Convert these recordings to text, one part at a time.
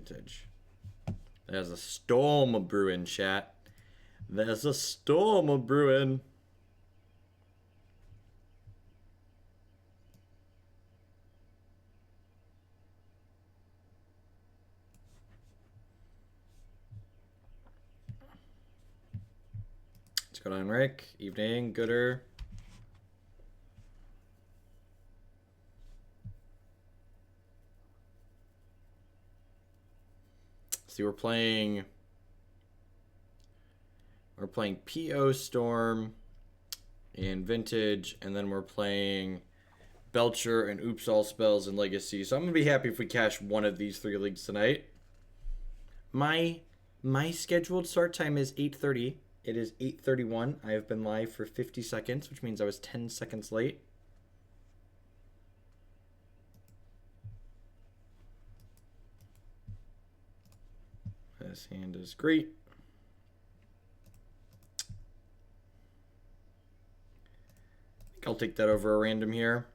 Vintage. There's a storm brewing, chat. There's a storm brewing. What's going on, Rick? Evening, Gooder. See, we're playing PO Storm in Vintage, and then we're playing Belcher and Oops All Spells in Legacy. So I'm gonna be happy if we cash one of these 3 leagues tonight. My scheduled start time is 8:30. It is 8:31. I have been live for 50 seconds, which means I was 10 seconds late. This hand is great. I think I'll take that over a random here.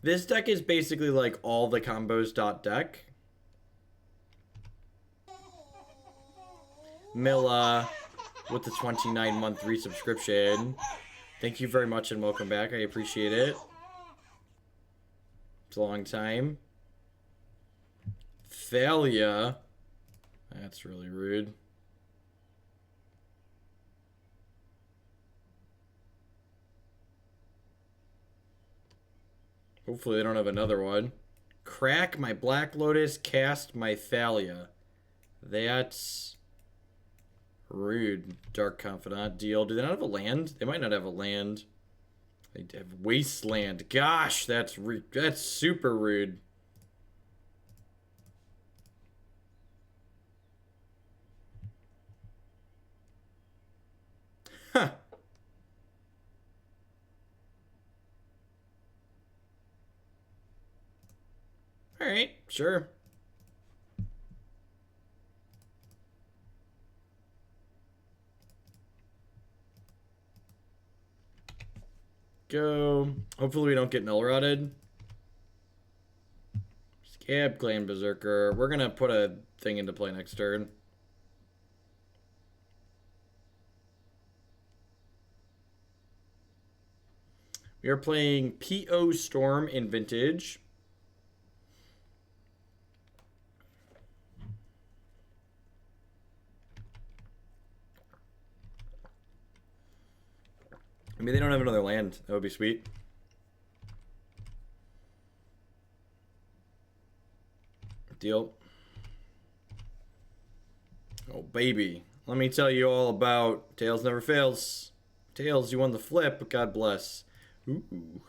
This deck is basically like all the combos deck. Milla with the 29-month resubscription. Thank you very much and welcome back. I appreciate it. It's a long time. Thalia. That's really rude. Hopefully they don't have another one. Crack my Black Lotus, cast my Thalia. That's rude. Dark Confidant deal. Do they not have a land? They might not have a land. They have Wasteland. Gosh, that's super rude. Huh. All right, sure. Go. Hopefully we don't get null rotted. Scab Clan Berserker. We're gonna put a thing into play next turn. We are playing PO Storm in Vintage. I mean, they don't have another land. That would be sweet. Deal. Oh, baby. Let me tell you all about Tails Never Fails. Tails, you won the flip. God bless. Ooh.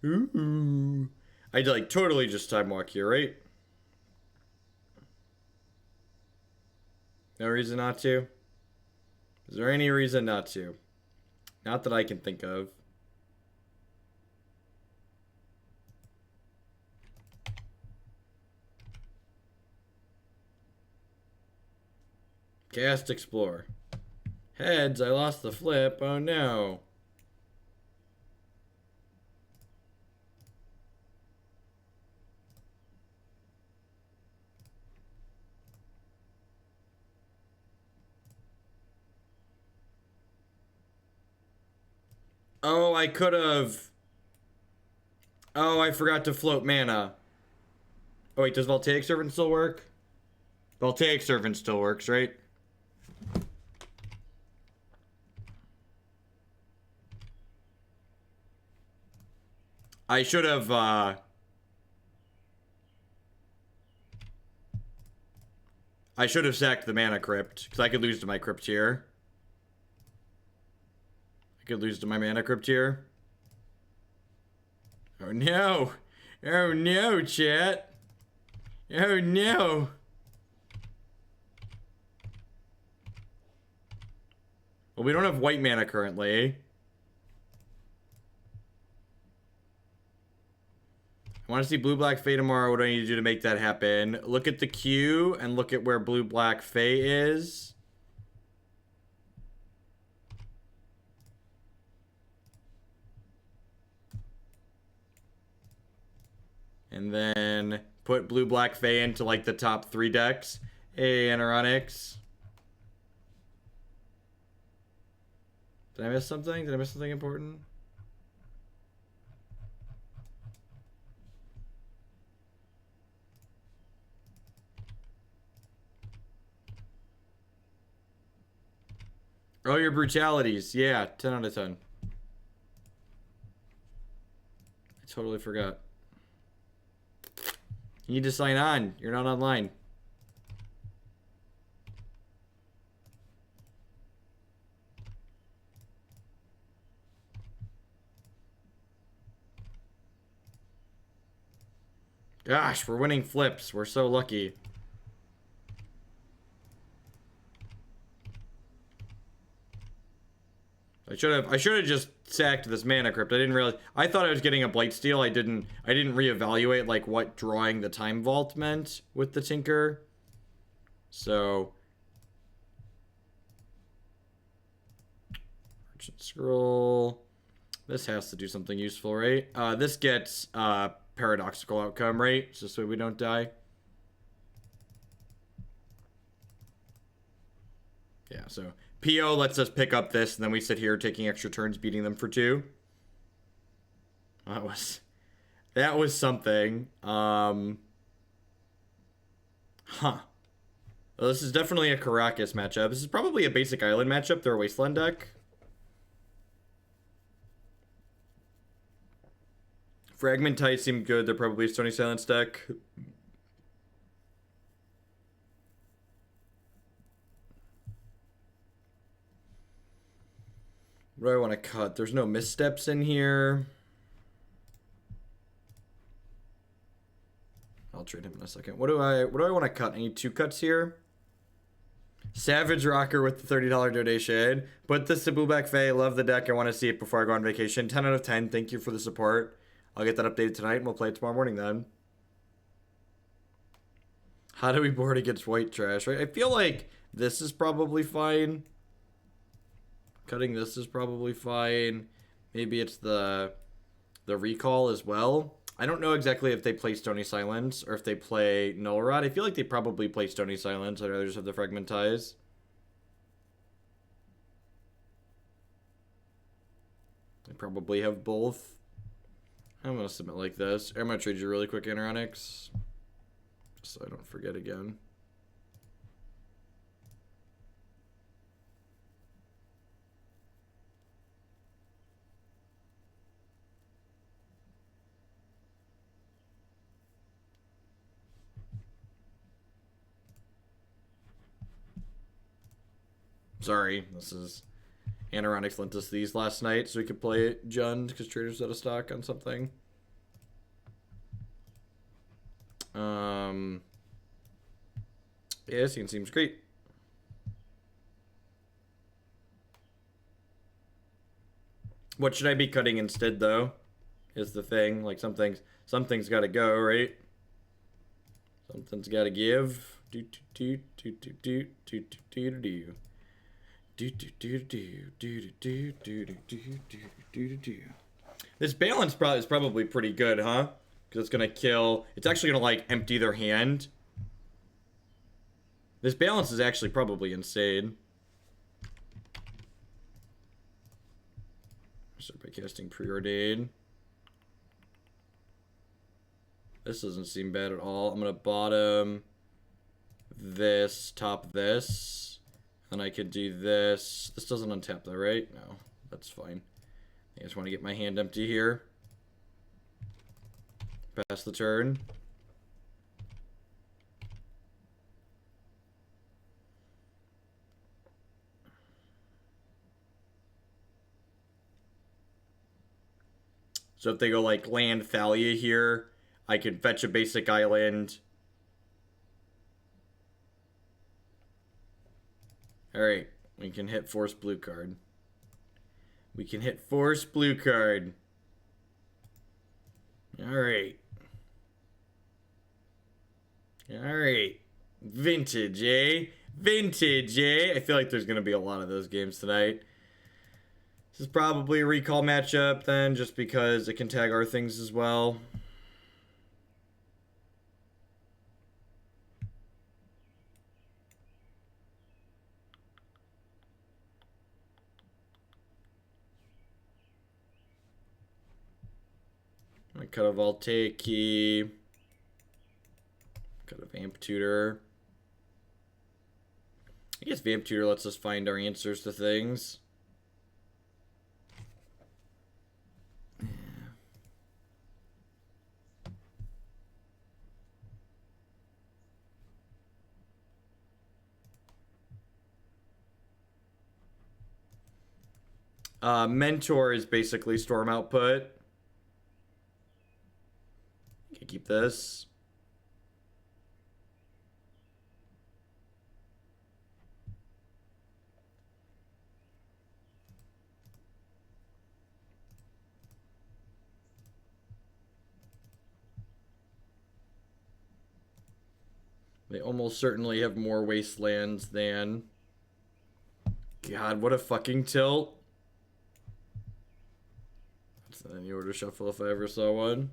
Ooh. I like totally just time walk here, right? No reason not to? Is there any reason not to? Not that I can think of. Cast Explore. Heads, I lost the flip. Oh no. Oh, I could have. Oh, I forgot to float mana. Oh, wait, does Voltaic Servant still work? Voltaic Servant still works, right? I should have, sacked the Mana Crypt, because I could lose to my Crypt here. I could lose to my Mana Crypt here. Oh no! Oh no, chat! Oh no! Well, we don't have white mana currently. I want to see Blue-Black Fae tomorrow. What do I need to do to make that happen? Look at the queue and look at where Blue-Black Fae is. And then put blue-black Fae into, like, the top 3 decks. Hey, Anoronics. Did I miss something? Did I miss something important? Oh, your brutalities. Yeah, 10 out of 10. I totally forgot. You need to sign on. You're not online. Gosh, we're winning flips. We're so lucky. I should have just sacked this Mana Crypt. I didn't realize. I thought I was getting a Blightsteel. I didn't reevaluate like what drawing the Time Vault meant with the Tinker. So Merchant Scroll. This has to do something useful, right? This gets Paradoxical Outcome, right? Just so we don't die. Yeah, so PO lets us pick up this, and then we sit here taking extra turns, beating them for 2. That was something. Well, this is definitely a Caracas matchup. This is probably a basic island matchup. They're a Wasteland deck. Fragmentize seemed good. They're probably a Stony Silence deck. What do I want to cut? There's no missteps in here. I'll trade him in a second. What do I want to cut? I need 2 cuts here. Savage Rocker with the $30 donation. Put the Sabubac Fae. Love the deck. I want to see it before I go on vacation. 10 out of 10. Thank you for the support. I'll get that updated tonight, and we'll play it tomorrow morning then. How do we board against white trash? Right? I feel like this is probably fine. Cutting this is probably fine. Maybe it's the recall as well. I don't know exactly if they play Stony Silence or if they play Null Rod. I feel like they probably play Stony Silence. I'd rather just have the Fragmentize. They probably have both. I'm going to submit like this. I'm going to trade you really quick, Anoronics. Just so I don't forget again. Sorry, this is Anoronics lent us these last night so we could play it Jund because Trader's out of stock on something. Yeah, this seems great. What should I be cutting instead, though? Is the thing. Like, something's got to go, right? Something's got to give. This balance is probably pretty good, huh? Because it's gonna kill. It's actually gonna like empty their hand. This balance is actually probably insane. Start by casting Preordain. This doesn't seem bad at all. I'm gonna bottom this, top this. And I could do this. This doesn't untap though, right? No, that's fine. I just want to get my hand empty here. Pass the turn. So if they go like land Thalia here, I can fetch a basic island. Alright, we can hit Force Blue card. We can hit Force Blue card. Alright. Alright. Vintage, eh? Vintage, eh? I feel like there's going to be a lot of those games tonight. This is probably a recall matchup then, just because it can tag our things as well. I cut a Voltaic Key. Cut a Vamp Tutor. I guess Vamp Tutor lets us find our answers to things. Mentor is basically storm output. Okay, keep this. They almost certainly have more wastelands than... God, what a fucking tilt. That's not any order shuffle if I ever saw one.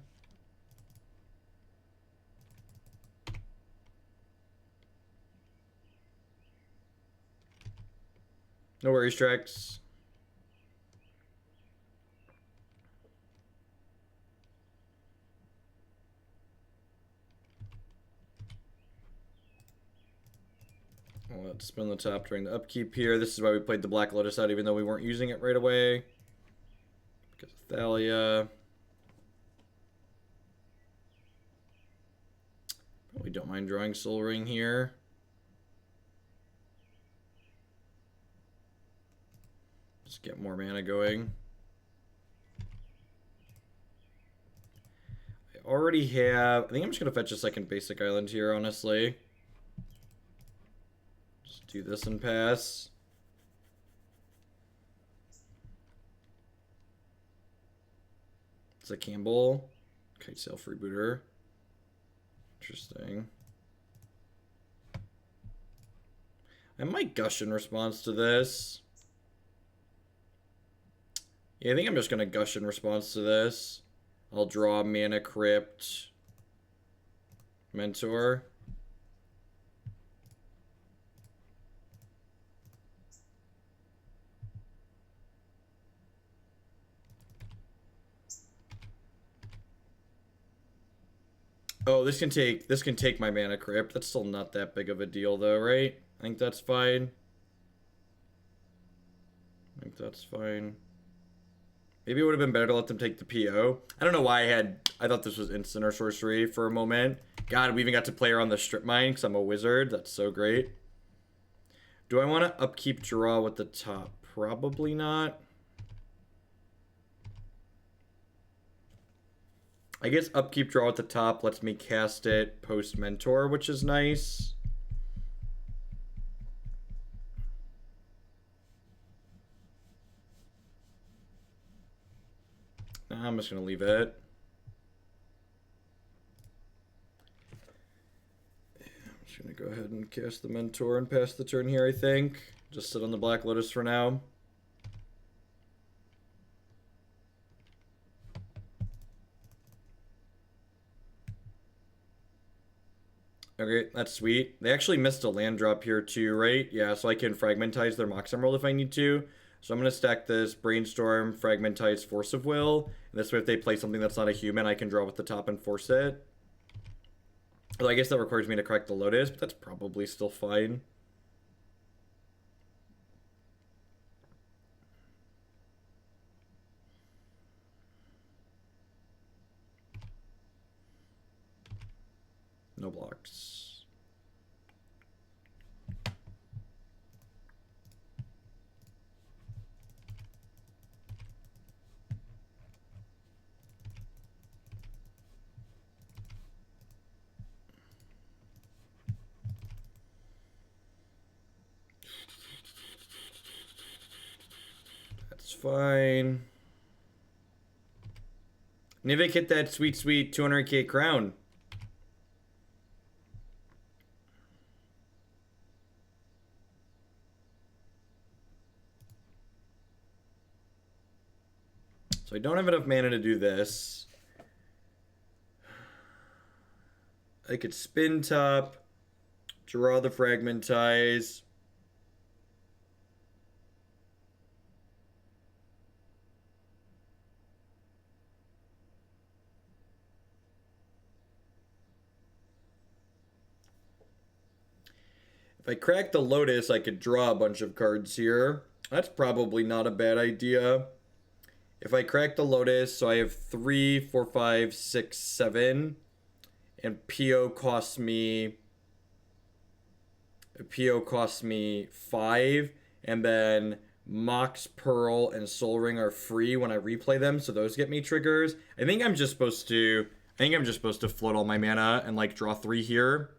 No worries, Trex. Let's spin the top during the upkeep here. This is why we played the Black Lotus out, even though we weren't using it right away. Because of Thalia. Probably don't mind drawing Soul Ring here. Just get more mana going. I already have... I think I'm just going to fetch a second basic island here, honestly. Do this and pass. It's a Campbell. Kite Sail Freebooter. Interesting. I might Gush in response to this. Yeah, I think I'm just going to Gush in response to this. I'll draw Mana Crypt. Mentor. Oh, this can take my Mana Crypt. That's still not that big of a deal though, right? I think that's fine. Maybe it would have been better to let them take the PO. I don't know why I thought this was instant or sorcery for a moment. God, we even got to play her on the strip mine because I'm a wizard. That's so great. Do I want to upkeep draw with the top? Probably not. I guess upkeep draw at the top lets me cast it post mentor, which is nice. Nah, I'm just gonna leave it. I'm just gonna go ahead and cast the mentor and pass the turn here, I think. Just sit on the Black Lotus for now. Okay, that's sweet. They actually missed a land drop here too, right? Yeah, so I can Fragmentize their Mox Emerald if I need to. So I'm going to stack this Brainstorm, Fragmentize, Force of Will. And this way if they play something that's not a human, I can draw with the top and force it. Although I guess that requires me to correct the Lotus, but that's probably still fine. No blocks. That's fine. Nivik hit that sweet, sweet 200k crown. So I don't have enough mana to do this. I could spin top, draw the Fragmentize. If I crack the Lotus, I could draw a bunch of cards here. That's probably not a bad idea. If I crack the Lotus, so I have 3, 4, 5, 6, 7, and PO costs me 5, and then Mox Pearl and Soul Ring are free when I replay them, so those get me triggers. I think I'm just supposed to float all my mana and like draw 3 here.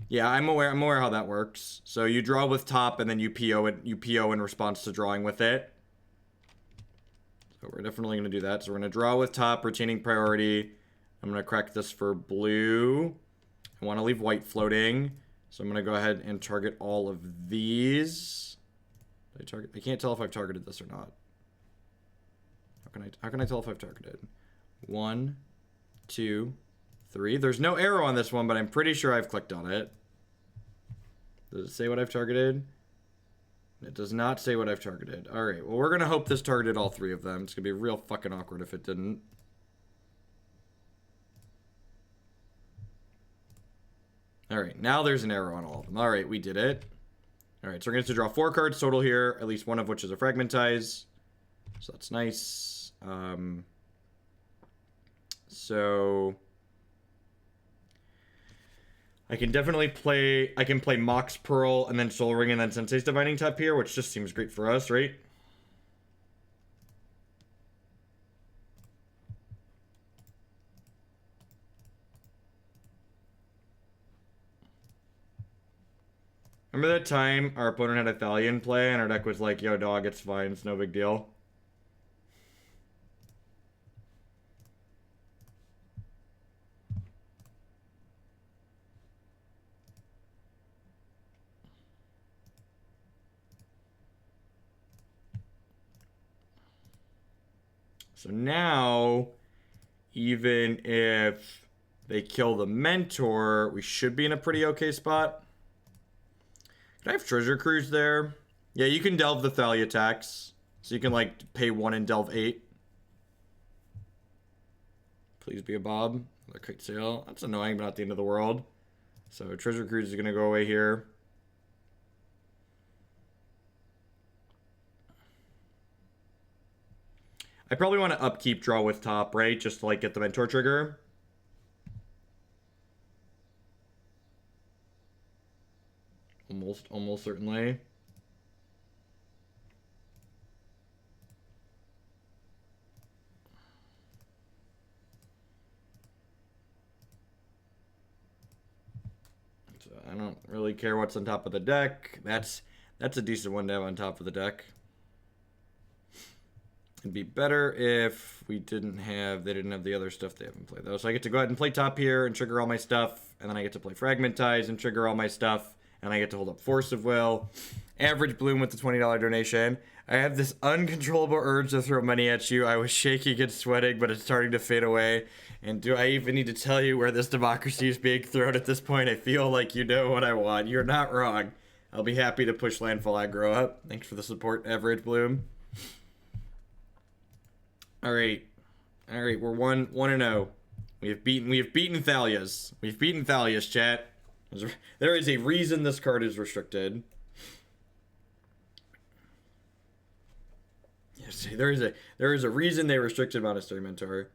Yeah, I'm aware how that works. So you draw with top and then you PO in response to drawing with it. So we're definitely going to do that. So we're going to draw with top, retaining priority. I'm going to crack this for blue. I want to leave white floating. So I'm going to go ahead and target all of these. I can't tell if I've targeted this or not. How can I tell if I've targeted? 1, 2, 3. There's no arrow on this one, but I'm pretty sure I've clicked on it. Does it say what I've targeted? It does not say what I've targeted. Alright, well, we're going to hope this targeted all 3 of them. It's going to be real fucking awkward if it didn't. Alright, now there's an arrow on all of them. Alright, we did it. Alright, so we're going to draw 4 cards total here, at least one of which is a Fragmentize. So that's nice. So I can definitely play Mox Pearl and then Soul Ring and then Sensei's Divining Top here, which just seems great for us, right? Remember that time our opponent had a Thalian play and our deck was like, yo dog, it's fine, it's no big deal. So now, even if they kill the Mentor, we should be in a pretty okay spot. Can I have Treasure Cruise there? Yeah, you can delve the Thalia attacks. So you can, like, pay 1 and delve 8. Please be a Bob. The Kite Sail. That's annoying, but not the end of the world. So Treasure Cruise is going to go away here. I probably want to upkeep draw with top, right? Just to, like, get the Mentor trigger. Almost certainly. So I don't really care what's on top of the deck. That's a decent one to have on top of the deck. It'd be better if they didn't have the other stuff they haven't played though. So I get to go ahead and play top here and trigger all my stuff, and then I get to play Fragmentize and trigger all my stuff, and I get to hold up Force of Will. Average Bloom with the $20 donation. I have this uncontrollable urge to throw money at you. I was shaking and sweating, but it's starting to fade away. And do I even need to tell you where this democracy is being thrown at this point? I feel like you know what I want. You're not wrong. I'll be happy to push Landfall aggro up. Thanks for the support, Average Bloom. All right, we're 1-0. We have beaten Thalias. We've beaten Thalias, chat. There is a reason this card is restricted. Yes, there is a reason they restricted Monastery Mentor.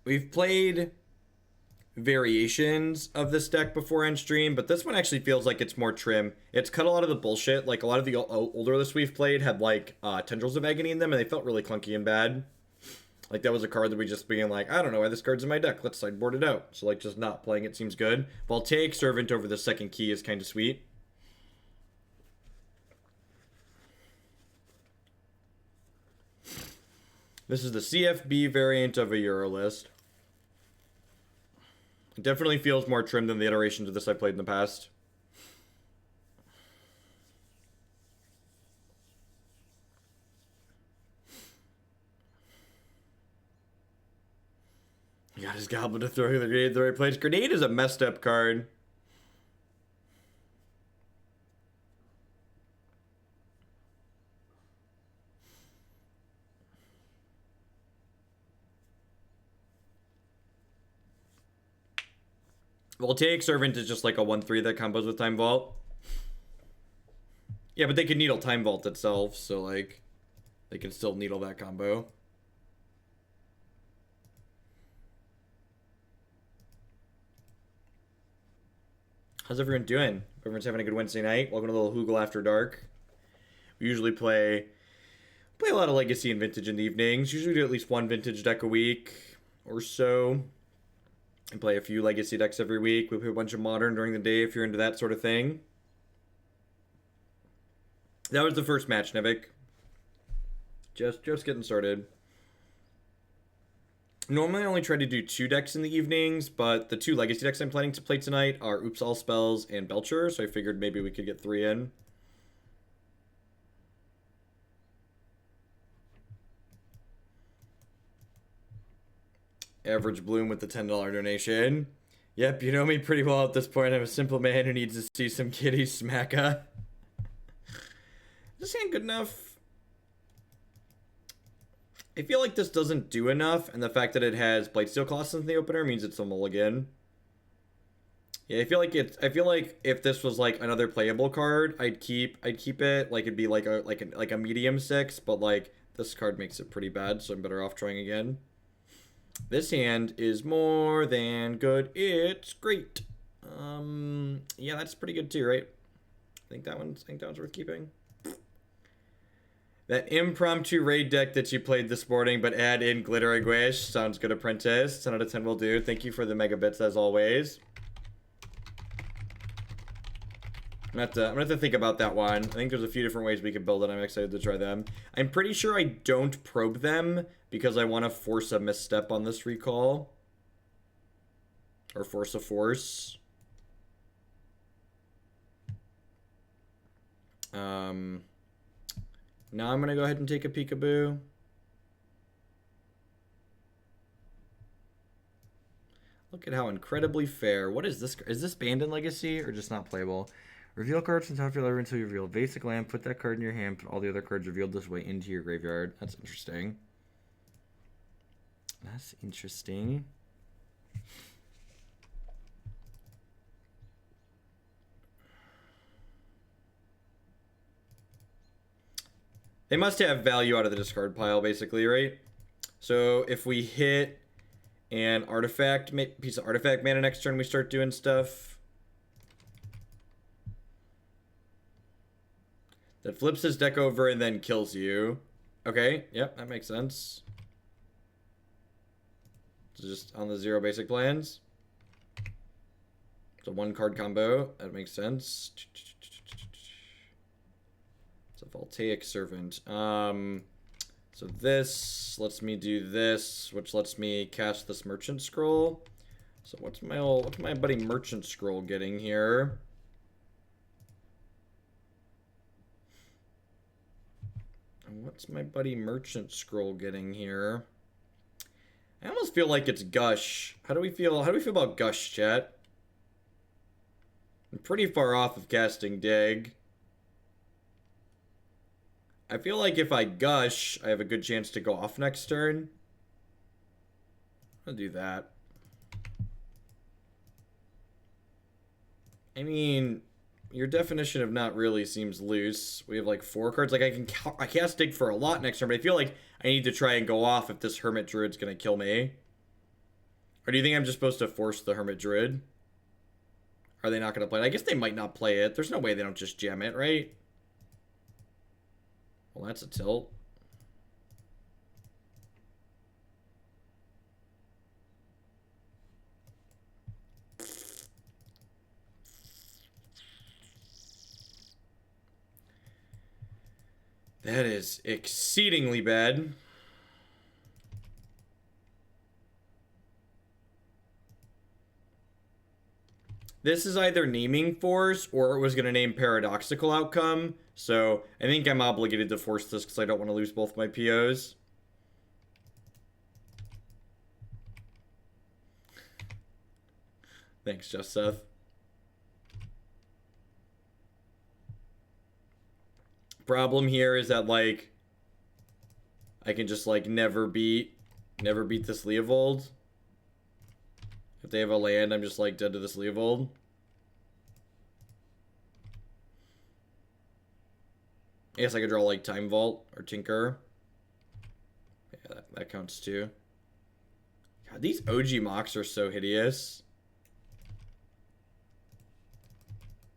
We've played variations of this deck before on stream, but this one actually feels like it's more trim. It's cut a lot of the bullshit. Like, a lot of the older lists we've played had, like, Tendrils of Agony in them, and they felt really clunky and bad. Like, that was a card that we just being like, I don't know why this card's in my deck, let's sideboard it out. So, like, just not playing it seems good. Voltaic Servant over the second key is kind of sweet. This is the CFB variant of a Euro list. It definitely feels more trim than the iterations of this I played in the past. He got his Goblin to throw the grenade the right place. Grenade is a messed up card. Voltaic Servant is just like a 1/3 that combos with Time Vault. Yeah, but they can needle Time Vault itself, so like they can still needle that combo. How's everyone doing? Everyone's having a good Wednesday night. Welcome to a little Hurkyl After Dark. We usually play a lot of Legacy and Vintage in the evenings. Usually do at least one Vintage deck a week or so. And play a few Legacy decks every week. We play a bunch of Modern during the day if you're into that sort of thing. That was the first match, Nevik. Just getting started. Normally I only try to do 2 decks in the evenings, but the 2 Legacy decks I'm planning to play tonight are Oops All Spells and Belcher, so I figured maybe we could get 3 in. Average Bloom with the $10 donation. Yep, you know me pretty well at this point. I'm a simple man who needs to see some kitties smacka. This ain't good enough. I feel like this doesn't do enough, and the fact that it has Blightsteel Colossus in the opener means it's a mulligan. Yeah, I feel like if this was like another playable card, I'd keep it. Like it'd be like a medium 6, but like this card makes it pretty bad, so I'm better off trying again. This hand is more than good. It's great. Yeah, that's pretty good too, right? I think that one's worth keeping. That impromptu raid deck that you played this morning, but add in Glitter Gush. Sounds good, Apprentice. 10 out of 10 will do. Thank you for the megabits as always. I'm gonna have to think about that one. I think there's a few different ways we could build it. I'm excited to try them. I'm pretty sure I don't probe them because I want to force a misstep on this recall. Or force a force. Now I'm gonna go ahead and take a peekaboo. Look at how incredibly fair. What is this? Is this banned in Legacy or just not playable? Reveal cards from top of your library until you reveal basic land. Put that card in your hand. Put all the other cards revealed this way into your graveyard. That's interesting. That's interesting. They must have value out of the discard pile, basically, right? So if we hit an artifact, piece of artifact mana next turn, we start doing stuff. That flips his deck over and then kills you. Okay, yep, that makes sense. So just on the 0 basic plans. It's a 1-card combo. That makes sense. It's a Voltaic Servant. So this lets me do this, which lets me cast this Merchant Scroll. So what's my buddy Merchant Scroll getting here? What's my buddy Merchant Scroll getting here? I almost feel like it's Gush. How do we feel about Gush, chat? I'm pretty far off of casting Dig. I feel like if I Gush, I have a good chance to go off next turn. I'll do that. I mean, your definition of not really seems loose. We have like 4 cards. Like I cast Dig for a lot next turn, but I feel like I need to try and go off if this Hermit Druid's gonna kill me. Or do you think I'm just supposed to force the Hermit Druid? Are they not gonna play it? I guess they might not play it. There's no way they don't just gem it, right? Well, that's a tilt. That is exceedingly bad. This is either naming force or it was going to name paradoxical outcome. So I think I'm obligated to force this because I don't want to lose both my POs. Thanks, Just Seth. Problem here is that, like, I can just, like, never beat this Leovold. If they have a land, I'm just like dead to this Leovold. I guess I could draw like Time Vault or Tinker. Yeah, that counts too. God, these OG Mox are so hideous.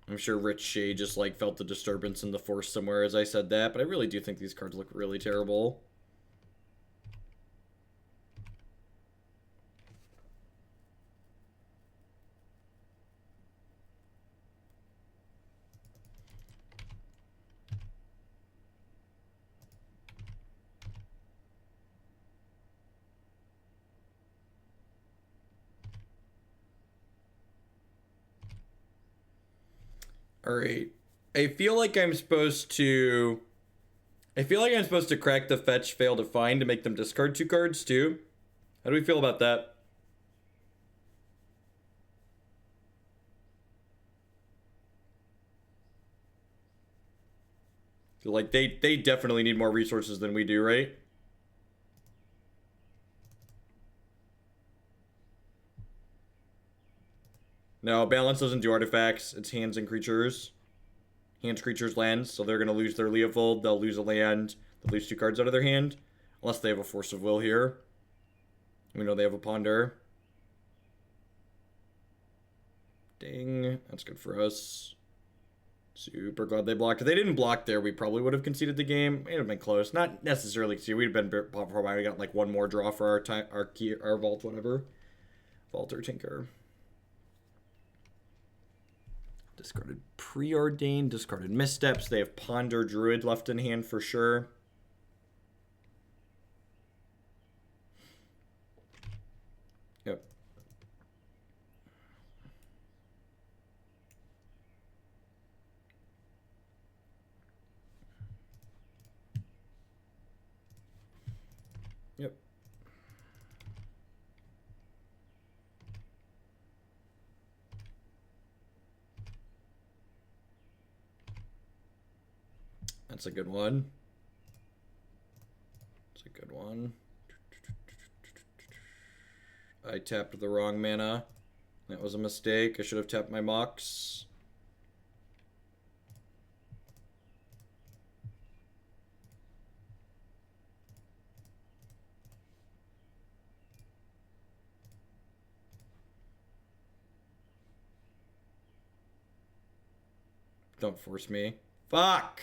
I'm sure Rich Shea just like felt the disturbance in the force somewhere as I said that, but I really do think these cards look really terrible. Alright. I feel like I'm supposed to crack the fetch, fail to find to make them discard 2 cards too. How do we feel about that? Like they definitely need more resources than we do, right? No, balance doesn't do artifacts. It's hands and creatures. Hands, creatures, lands. So they're going to lose their Leovold. They'll lose a land. They'll lose 2 cards out of their hand. Unless they have a Force of Will here. We know they have a Ponder. Ding. That's good for us. Super glad they blocked. If they didn't block there, we probably would have conceded the game. It would have been close. Not necessarily. See, we'd have been probably got like one more draw for our vault, whatever. Vault or Tinker. Discarded Preordain, discarded Missteps. They have Ponder Druid left in hand for sure. Yep. Yep. That's a good one. That's a good one. I tapped the wrong mana. That was a mistake. I should have tapped my Mox. Don't force me. Fuck!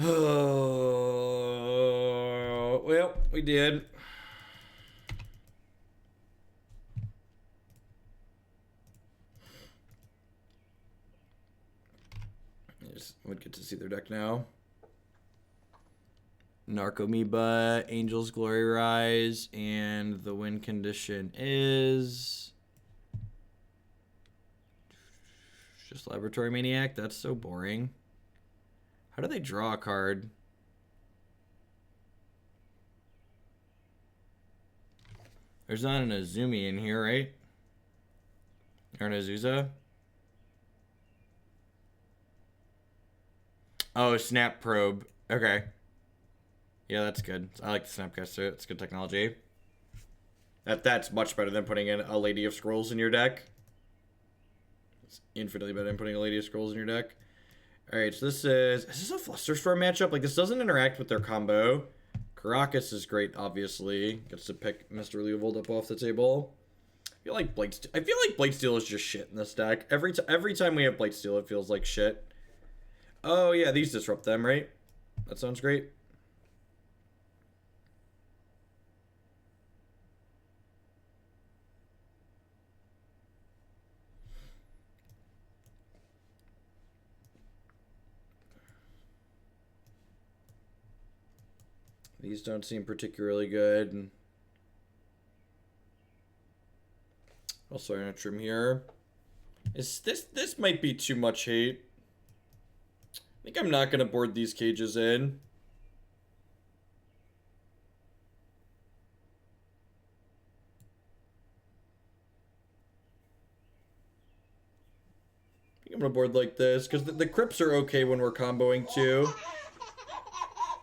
Oh, well, we did. I just would get to see their deck now. Narcomoeba, Angel's Glory Rise, and the win condition is just Laboratory Maniac. That's so boring. How do they draw a card? There's not an Azumi in here, right? Or an Azusa? Oh, Snap Probe. Okay. Yeah, that's good. I like the Snapcaster. It's good technology. That's much better than putting in a Lady of Scrolls in your deck. It's infinitely better than putting a Lady of Scrolls in your deck. Alright, so is this a Flusterstorm matchup? Like, this doesn't interact with their combo. Caracas is great, obviously. Gets to pick Mr. Leovold up off the table. I feel like Blightsteel is just shit in this deck. Every time we have Blightsteel, it feels like shit. Oh, yeah, these disrupt them, right? That sounds great. These don't seem particularly good. Also, I'm gonna trim here. This might be too much hate. I think I'm not gonna board these cages in. I think I'm gonna board like this because the crypts are okay when we're comboing too.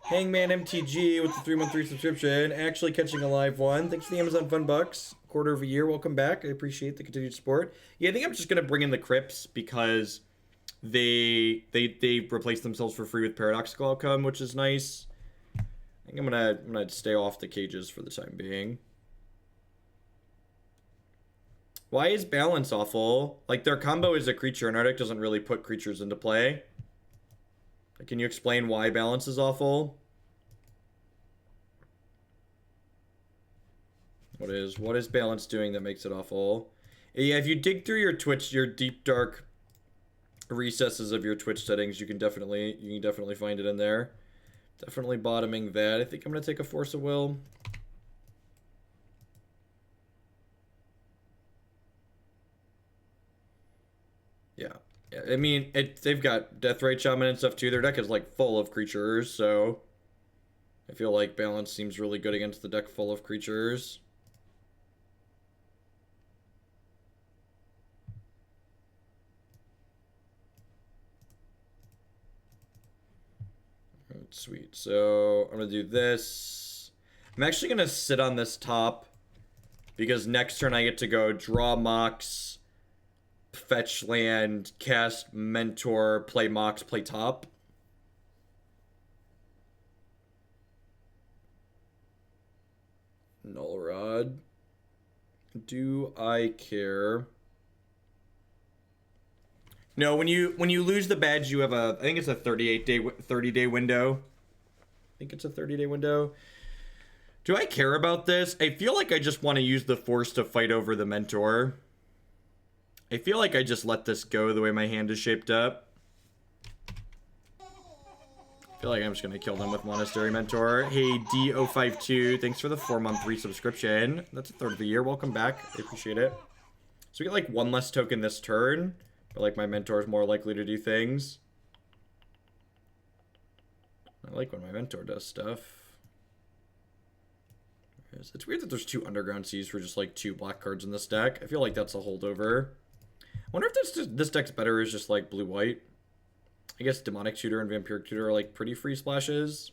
Hangman MTG with the 3-month subscription. Actually catching a live one. Thanks for the Amazon Fun Bucks. Quarter of a year. Welcome back. I appreciate the continued support. Yeah, I think I'm just gonna bring in the crypts because they replace themselves for free with Paradoxical Outcome, which is nice. I think I'm gonna stay off the cages for the time being. Why is balance awful? Like, their combo is a creature, and our deck doesn't really put creatures into play. Can you explain why balance is awful? What is balance doing that makes it awful? Yeah, if you dig through your deep dark recesses of your Twitch settings, you can definitely find it in there. Definitely bottoming that. I think I'm gonna take a Force of Will. Yeah. I mean, they've got Deathrite Shaman and stuff too. Their deck is like full of creatures, so I feel like balance seems really good against the deck full of creatures. Sweet. So I'm gonna do this. I'm actually gonna sit on this top because next turn I get to go draw Mox, fetch land, cast Mentor, play Mox, play top. Null Rod. Do I care? No, when you lose the badge, you have I think it's a 30-day window. I think it's a 30-day window. Do I care about this? I feel like I just want to use the Force to fight over the Mentor. I feel like I just let this go the way my hand is shaped up. I feel like I'm just going to kill them with Monastery Mentor. Hey, D052, thanks for the 4-month resubscription. That's a third of the year. Welcome back. I appreciate it. So we get like one less token this turn, but like my Mentor is more likely to do things. I like when my Mentor does stuff. It's weird that there's 2 Underground Seas for just like 2 black cards in this deck. I feel like that's a holdover. I wonder if this deck's better is just like blue-white. I guess Demonic Tutor and Vampiric Tutor are like pretty free splashes.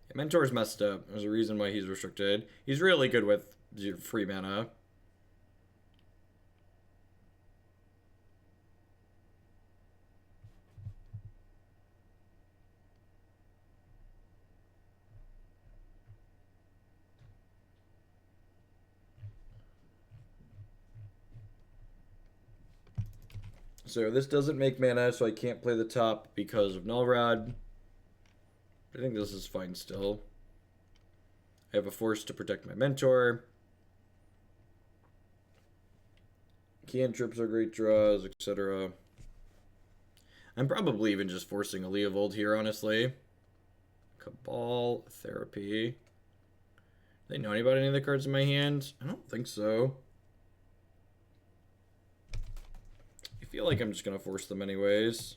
Yeah, Mentor's messed up. There's a reason why he's restricted. He's really good with free mana. So this doesn't make mana, so I can't play the top because of Null Rod. I think this is fine still. I have a Force to protect my Mentor. Cantrips are great draws, etc. I'm probably even just forcing a Leovold here, honestly. Cabal, Therapy. Do they know about any of the cards in my hand? I don't think so. I feel like I'm just gonna force them anyways.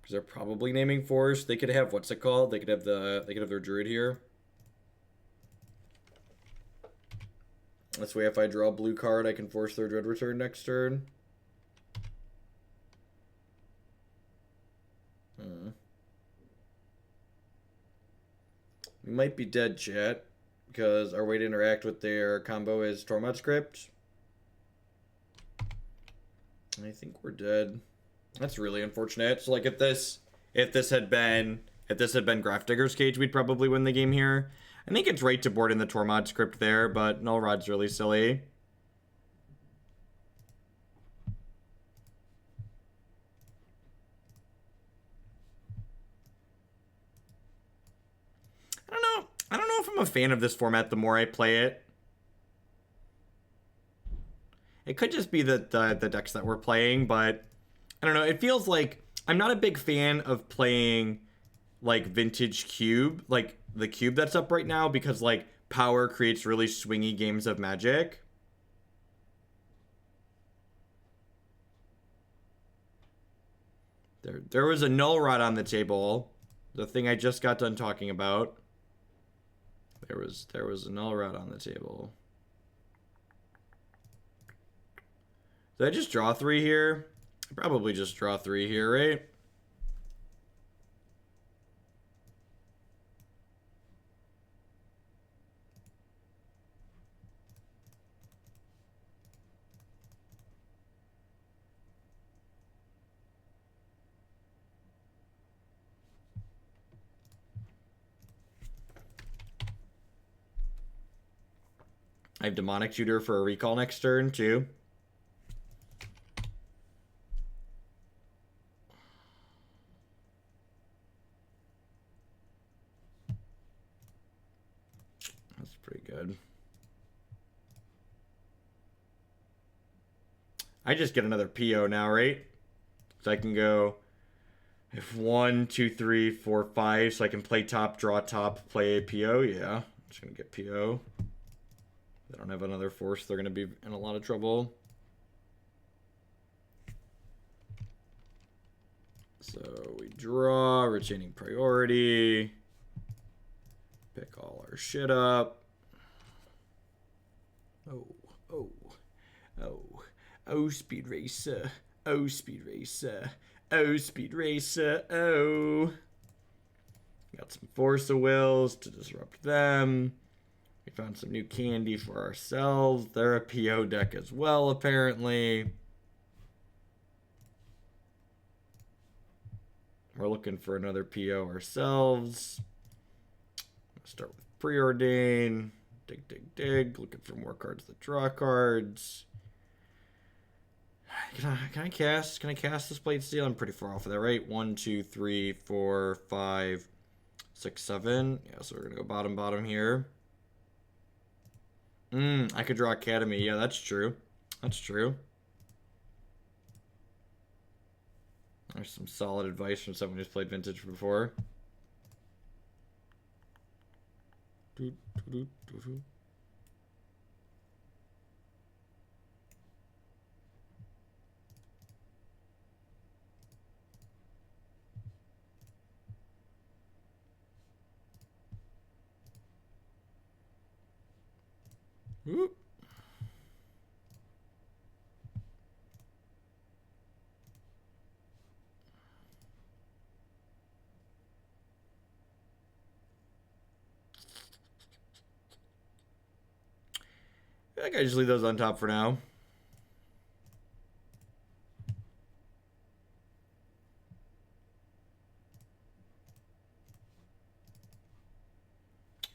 Because they're probably naming Force. They could have, what's it called? They could have their Druid here. This way if I draw a blue card, I can force their Dread Return next turn. We might be dead, chat, because our way to interact with their combo is Tormod's Crypt. I think we're dead. That's really unfortunate. So like if this had been Grafdigger's Cage, we'd probably win the game here. I think it's right to board in the Tormod's Crypt there, but Null Rod's really silly. I don't know if I'm a fan of this format the more I play it. It could just be the decks that we're playing, but I don't know. It feels like I'm not a big fan of playing like vintage cube, like the cube that's up right now, because like power creates really swingy games of Magic. There was a Null Rod on the table, the thing I just got done talking about. There was a Null Rod on the table. Did I just draw 3 here? Probably just draw 3 here, right? I have Demonic Tutor for a recall next turn, too. That's pretty good. I just get another PO now, right? So I can go if 1, 2, 3, 4, 5. So I can play top, draw top, play a PO. Yeah, I'm just going to get PO. They don't have another force. They're going to be in a lot of trouble. So we draw, retaining priority. Pick all our shit up. Oh, Speed Racer. Oh, Speed Racer. Oh, Speed Racer. Oh. Got some Force of Wills to disrupt them. We found some new candy for ourselves. They're a PO deck as well, apparently. We're looking for another PO ourselves. Let's start with Preordain. Dig, dig, dig. Looking for more cards that draw cards. Can I cast this Blightsteel? I'm pretty far off of that, right? 1, 2, 3, 4, 5, 6, 7. Yeah, so we're gonna go bottom here. I could draw Academy. Yeah, that's true. That's true. There's some solid advice from someone who's played Vintage before. Whoop. I think I just leave those on top for now.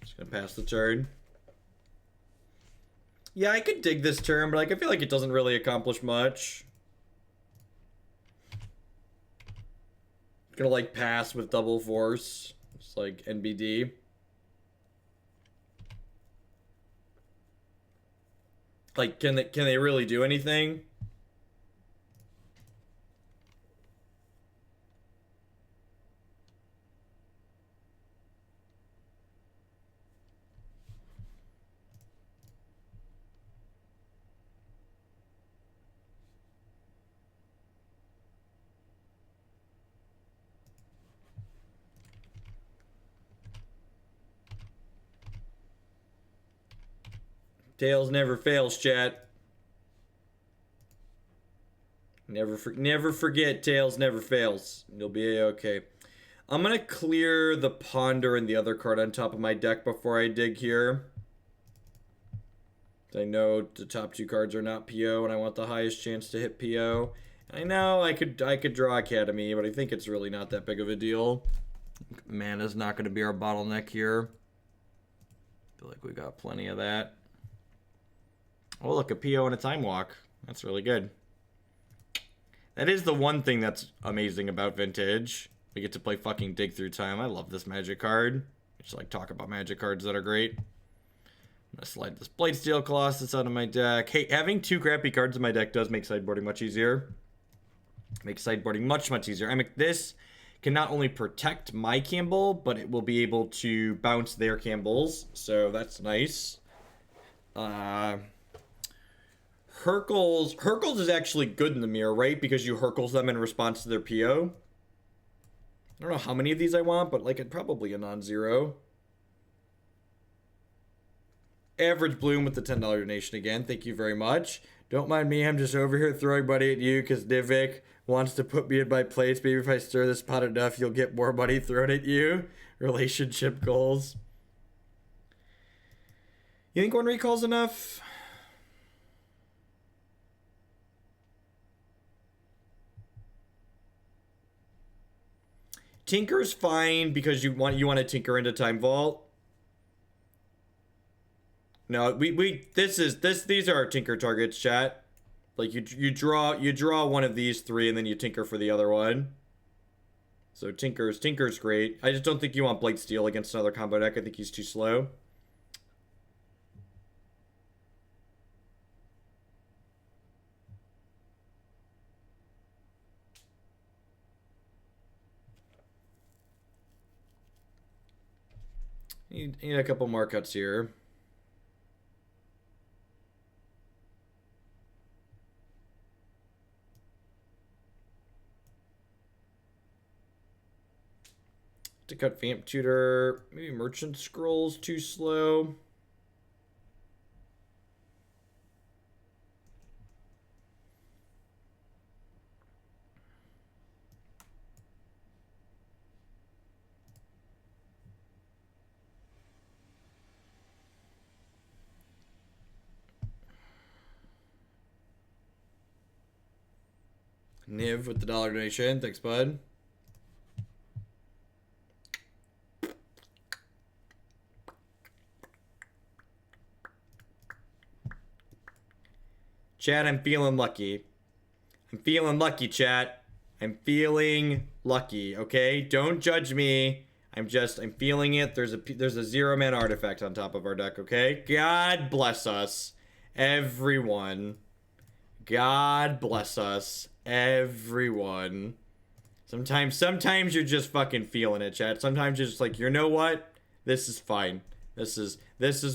Just gonna pass the turn. Yeah, I could dig this turn, but like I feel like it doesn't really accomplish much. Gonna like pass with double force. It's like NBD. Like, can they really do anything? Tails never fails, chat. Never forget, Tails never fails. You'll be okay. I'm gonna clear the Ponder and the other card on top of my deck before I dig here. I know the top 2 cards are not PO, and I want the highest chance to hit PO. I know I could draw Academy, but I think it's really not that big of a deal. Mana's not gonna be our bottleneck here. Feel like we got plenty of that. Oh, look, a PO and a Time Walk. That's really good. That is the one thing that's amazing about Vintage. We get to play fucking Dig Through Time. I love this Magic card. Just like talk about Magic cards that are great. I'm gonna slide this Blightsteel Colossus out of my deck. Hey, having 2 crappy cards in my deck does make sideboarding much easier. Makes sideboarding much easier. I mean, this can not only protect my Campbell, but it will be able to bounce their Campbells. So that's nice. Hurkyls is actually good in the mirror, right? Because you Hurkyls them in response to their PO. I don't know how many of these I want, but like probably a non-zero. Average Bloom with the $10 donation again. Thank you very much. Don't mind me, I'm just over here throwing money at you because Nivik wants to put me in my place. Maybe if I stir this pot enough, you'll get more money thrown at you. Relationship goals. You think one recall's enough? Tinker's fine because you want to tinker into Time Vault. No, these are our tinker targets, chat. Like you draw one of these three and then you tinker for the other one. So Tinker's great. I just don't think you want Blightsteel against another combo deck. I think he's too slow. Need a couple more cuts here. To cut Vamp Tutor. Maybe Merchant Scrolls too slow. Niv with the $1 donation. Thanks, bud. Chat, I'm feeling lucky. I'm feeling lucky, chat. I'm feeling lucky, okay? Don't judge me. I'm feeling it. There's a 0-mana artifact on top of our deck, okay? God bless us, everyone. God bless us, everyone. Sometimes you're just fucking feeling it, chat. Sometimes you're just like, you know what? This is fine. This is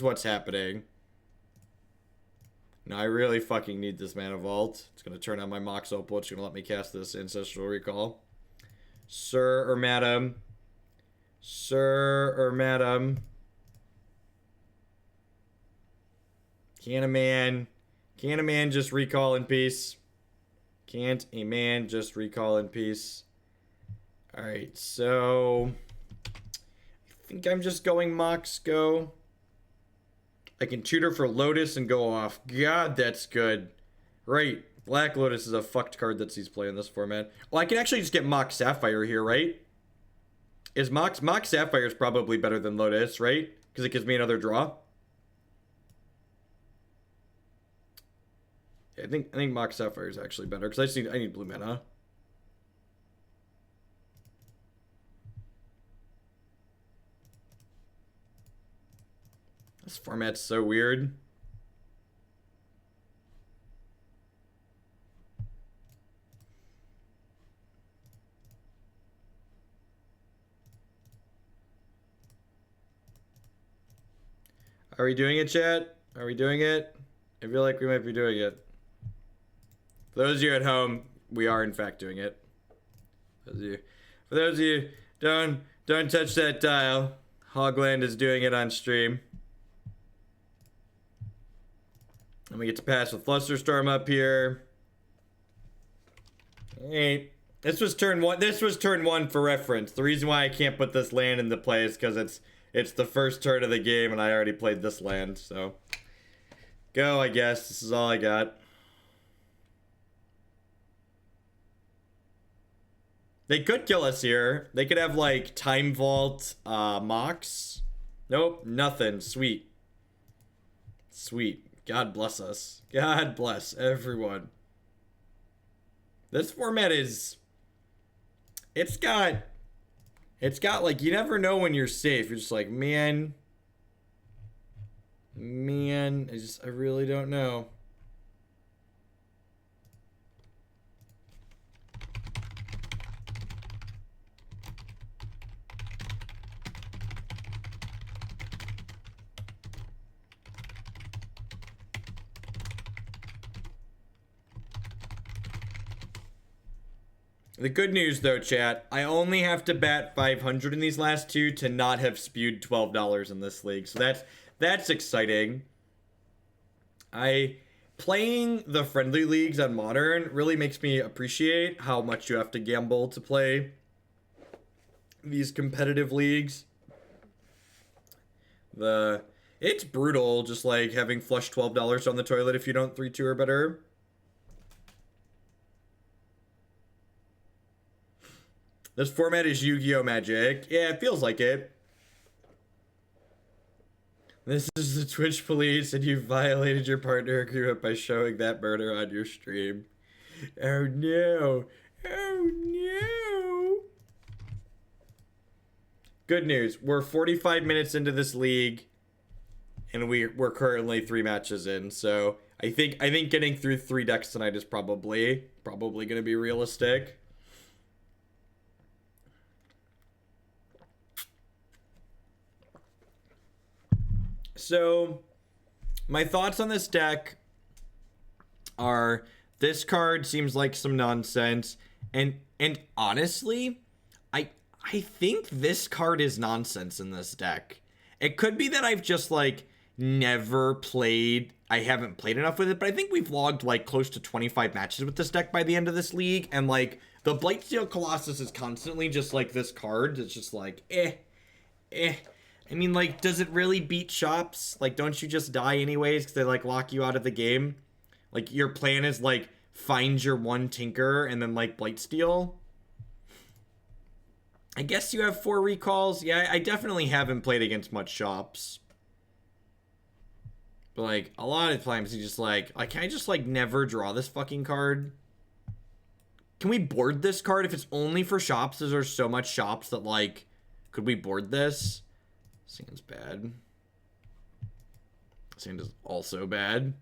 what's happening. No, I really fucking need this Mana Vault. It's going to turn on my Mox Opal. It's going to let me cast this Ancestral Recall. Sir or madam. Sir or madam. Can a man just recall in peace? Can't a man just recall in peace? Alright, so I think I'm just going Mox Go. I can tutor for Lotus and go off. God, that's good. Right. Black Lotus is a fucked card that sees play in this format. Well, I can actually just get Mox Sapphire here, right? Is Mox Sapphire is probably better than Lotus, right? Because it gives me another draw. Yeah, I think Mox Sapphire is actually better because I need blue mana. This format's so weird. Are we doing it, chat? Are we doing it? I feel like we might be doing it. For those of you at home, we are in fact doing it. For those of you, don't touch that dial. Hogland is doing it on stream. And we get to pass with Flusterstorm up here. Hey, this was turn one. This was turn one for reference. The reason why I can't put this land into play is because it's the first turn of the game, and I already played this land. So go, I guess. This is all I got. They could kill us here. They could have like Time Vault, Mox. Nope, nothing. Sweet. Sweet. God bless us. God bless everyone. This format is... It's got like, you never know when you're safe. You're just like, man, I really don't know. The good news, though, chat, I only have to bat 500 in these last two to not have spewed $12 in this league. So that's exciting. playing the friendly leagues on Modern really makes me appreciate how much you have to gamble to play these competitive leagues. It's brutal just like having flush $12 on the toilet if you don't 3-2 or better. This format is Yu-Gi-Oh! Magic. Yeah, it feels like it. This is the Twitch police, and you violated your partner agreement by showing that murder on your stream. Oh no. Oh no. Good news. We're 45 minutes into this league, and we're currently 3 matches in. So I think getting through 3 decks tonight is probably gonna be realistic. So, my thoughts on this deck are this card seems like some nonsense, and honestly, I think this card is nonsense in this deck. It could be that I've just like never played, I haven't played enough with it, but I think we've logged like close to 25 matches with this deck by the end of this league, and like the Blightsteel Colossus is constantly just like this card. It's just like I mean, like, does it really beat shops? Like, don't you just die anyways because they, like, lock you out of the game? Like, your plan is, like, find your one Tinker and then, like, Blightsteel? I guess you have 4 recalls. Yeah, I definitely haven't played against much shops. But, like, a lot of times you just, like, can I just, like, never draw this fucking card? Can we board this card if it's only for shops? Is there so much shops that, like, could we board this? Sand's bad. Sand is also bad.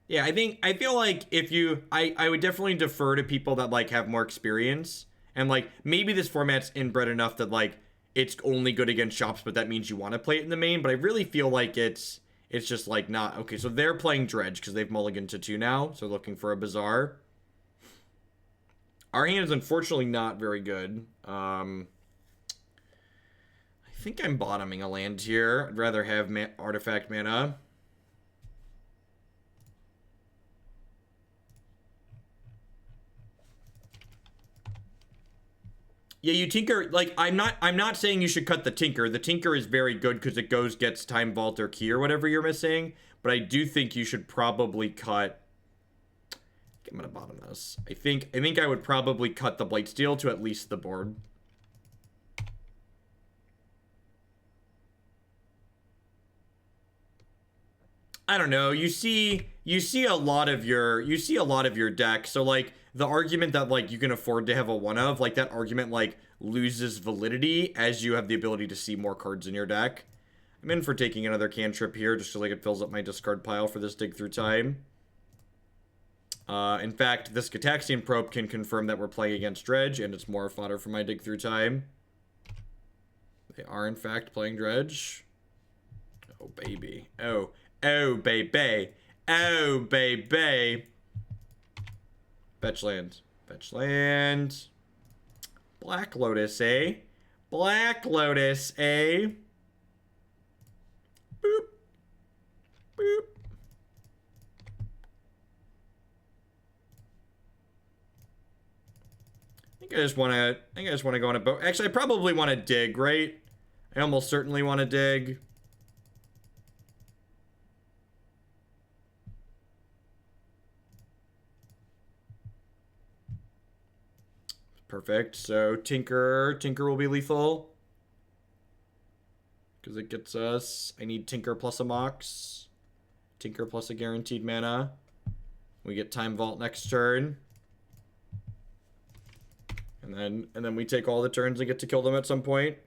Yeah, I feel like if you, I would definitely defer to people that like have more experience, and like maybe this format's inbred enough that like it's only good against shops, but that means you want to play it in the main. But I really feel like it's just like not okay. So they're playing Dredge because they've mulliganed to 2 now, so looking for a Bazaar. Our hand is unfortunately not very good. I think I'm bottoming a land here. I'd rather have artifact mana. Yeah, you tinker, like, I'm not saying you should cut the tinker. The tinker is very good because it gets time vault or key or whatever you're missing. But I do think you should probably cut. I'm gonna bottom this. I think I would probably cut the Blightsteel to at least the board. I don't know. You see a lot of your deck. So like the argument that like you can afford to have a one of, like that argument like loses validity as you have the ability to see more cards in your deck. I'm in for taking another cantrip here just so like it fills up my discard pile for this dig through time. In fact, this Gitaxian Probe can confirm that we're playing against Dredge, and it's more fodder for my dig through time. They are in fact playing Dredge. Oh baby. Oh baby. Oh baby. Fetch land. Fetch land. Black Lotus, eh? Black Lotus, eh? Boop. Boop. I think I just want to go on a boat. Actually, I probably want to dig, right? I almost certainly want to dig. Perfect. So Tinker will be lethal. Because it gets us. I need Tinker plus a Mox. Tinker plus a guaranteed mana. We get Time Vault next turn. And then we take all the turns and get to kill them at some point.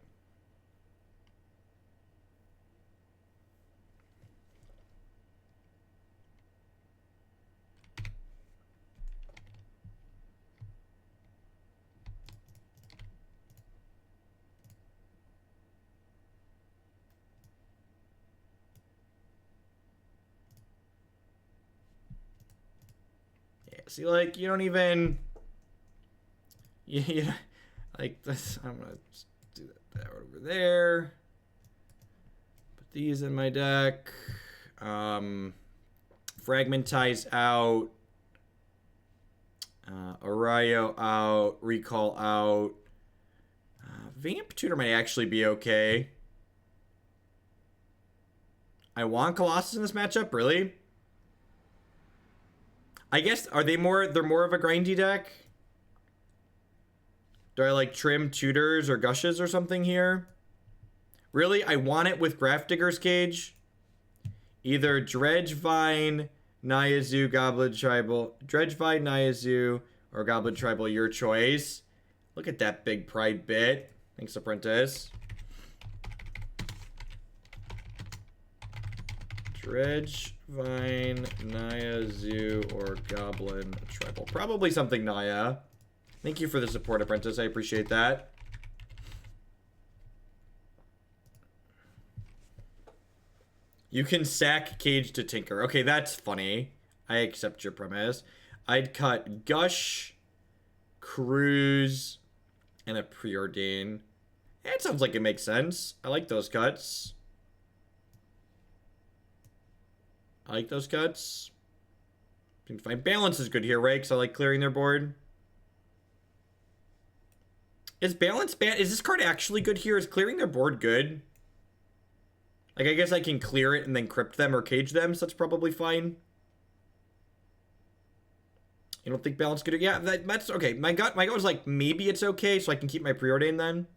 See, like, you don't even... Yeah, like, this... I'm gonna just do that over there. Put these in my deck. Fragmentize out. Erayo out. Recall out. Vamp Tutor might actually be okay. I want Colossus in this matchup, really? I guess, they're more of a grindy deck? Do I like trim tutors or gushes or something here? Really? I want it with Graph Digger's Cage? Either Dredgevine, Nyazu, Goblin Tribal. Dredgevine, Nyazu, or Goblin Tribal, your choice. Look at that big pride bit. Thanks, Apprentice. Dredgevine, Nyazu, or Goblin Tribal. Probably something Naya. Thank you for the support, Apprentice. I appreciate that. You can sack Cage to Tinker. Okay, that's funny. I accept your premise. I'd cut Gush, Cruise, and a Preordain. It sounds like it makes sense. I like those cuts. I like those cuts. Seems fine. Balance is good here, right? Because I like clearing their board. Is balance bad? Is this card actually good here? Is clearing their board good? Like, I guess I can clear it and then crypt them or cage them, so that's probably fine. You don't think balance good? Yeah, that's okay. My gut was like, maybe it's okay, so I can keep my Preordain then.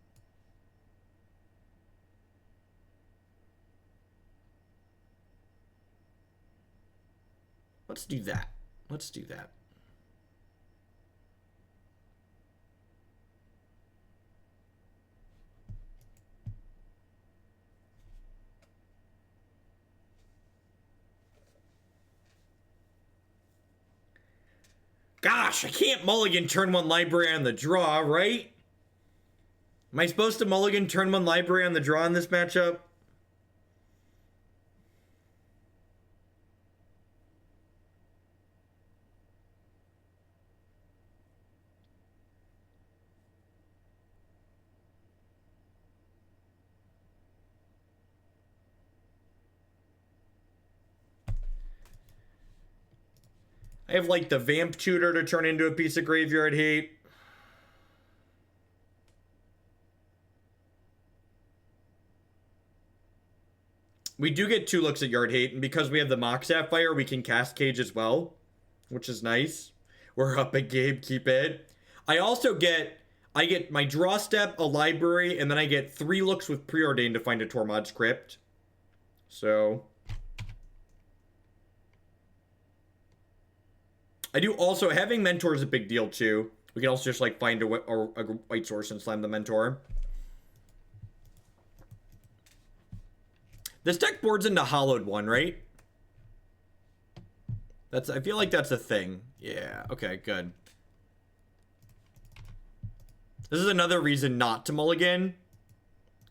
Let's do that. Let's do that. Gosh, I can't mulligan turn 1 library on the draw, right? Am I supposed to mulligan turn 1 library on the draw in this matchup? I have like the Vamp Tutor to turn into a piece of graveyard hate. We do get 2 looks at yard hate, and because we have the Mox Sapphire, we can cast Cage as well, which is nice. We're up at Gabe, keep it. I also get, my draw step, a library, and then I get 3 looks with Preordain to find a Tormod's Crypt. So I do also, having Mentor is a big deal too. We can also just like find a white source and slam the Mentor. This deck boards into Hollowed One, right? I feel like that's a thing. Yeah, okay, good. This is another reason not to mulligan.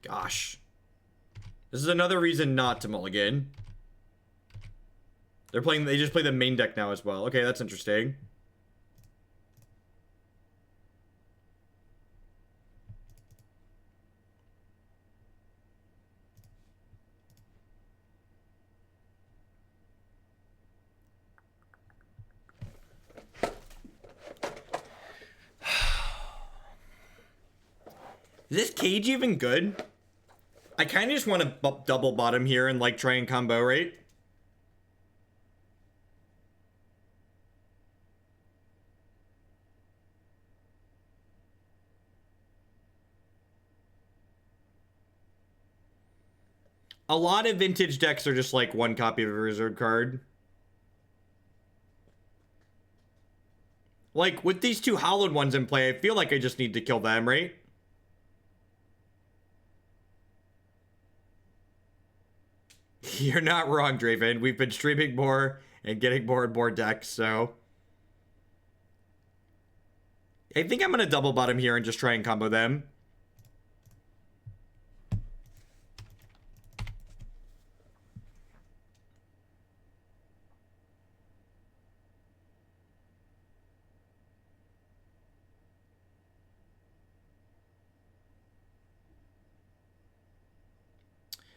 Gosh. This is another reason not to mulligan. They just play the main deck now as well. Okay, that's interesting. Is this Cage even good? I kind of just want to double bottom here and like try and combo, right? A lot of vintage decks are just like 1 copy of a reserve card. Like, with these 2 Hollowed Ones in play, I feel like I just need to kill them, right? You're not wrong, Draven. We've been streaming more and getting more and more decks, so I think I'm going to double bottom here and just try and combo them.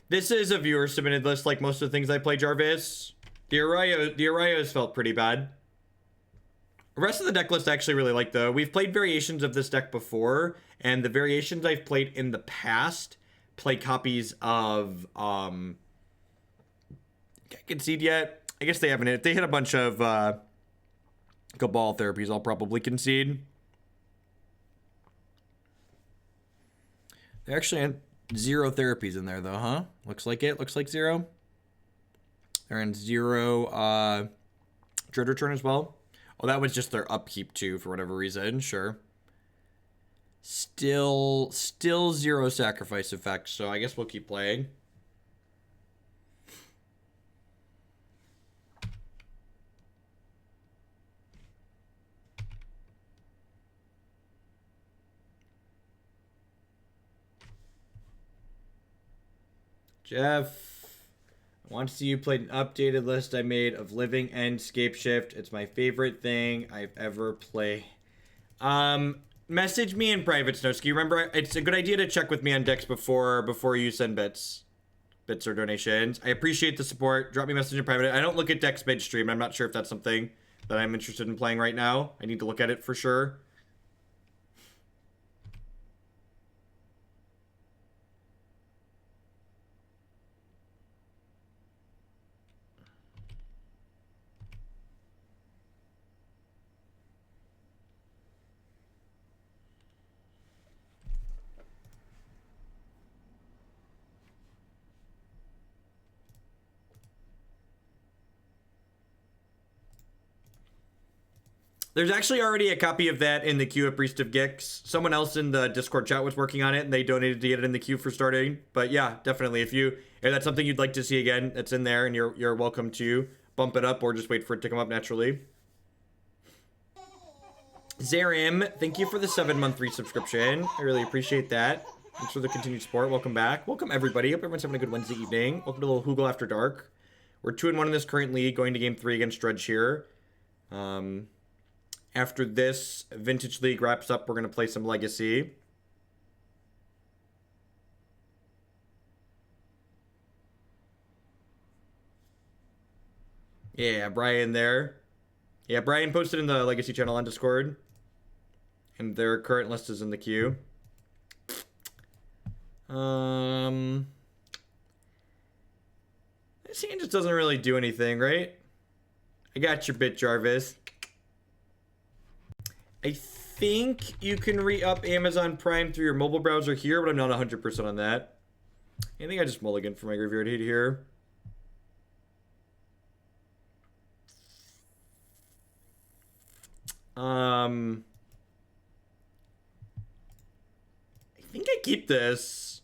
This is a viewer submitted list like most of the things I play, Jarvis. The Erayos felt pretty bad. The rest of the deck list I actually really like, though. We've played variations of this deck before, and the variations I've played in the past play copies of, Can't concede yet. I guess they haven't hit. If they hit a bunch of, Cabal therapies, I'll probably concede. They actually had 0 therapies in there, though, huh? Looks like it. Looks like 0. They're in 0, Dread Return as well. Oh, that was just their upkeep, too, for whatever reason. Sure. Still 0 sacrifice effects, so I guess we'll keep playing. Jeff, I want to see you play an updated list I made of Living End Scapeshift. It's my favorite thing I've ever played. Message me in private, Snowski. Remember, it's a good idea to check with me on decks before you send bits or donations. I appreciate the support. Drop me a message in private. I don't look at decks midstream. I'm not sure if that's something that I'm interested in playing right now. I need to look at it for sure. There's actually already a copy of that in the queue at Priest of Gix. Someone else in the Discord chat was working on it, and they donated to get it in the queue for starting. But yeah, definitely, if that's something you'd like to see again, it's in there, and you're welcome to bump it up or just wait for it to come up naturally. Zarim, thank you for the 7-month resubscription. I really appreciate that. Thanks for the continued support. Welcome back. Welcome everybody. Hope everyone's having a good Wednesday evening. Welcome to a little Hurkyl After Dark. We're 2-1 in this current league, going to game 3 against Dredge here. After this Vintage League wraps up, we're going to play some Legacy. Yeah, Brian there. Yeah, Brian posted in the Legacy channel on Discord. And their current list is in the queue. This hand just doesn't really do anything, right? I got your bit, Jarvis. I think you can re-up Amazon Prime through your mobile browser here, but I'm not 100% on that. I think I just mulligan for my graveyard hit here. I think I keep this.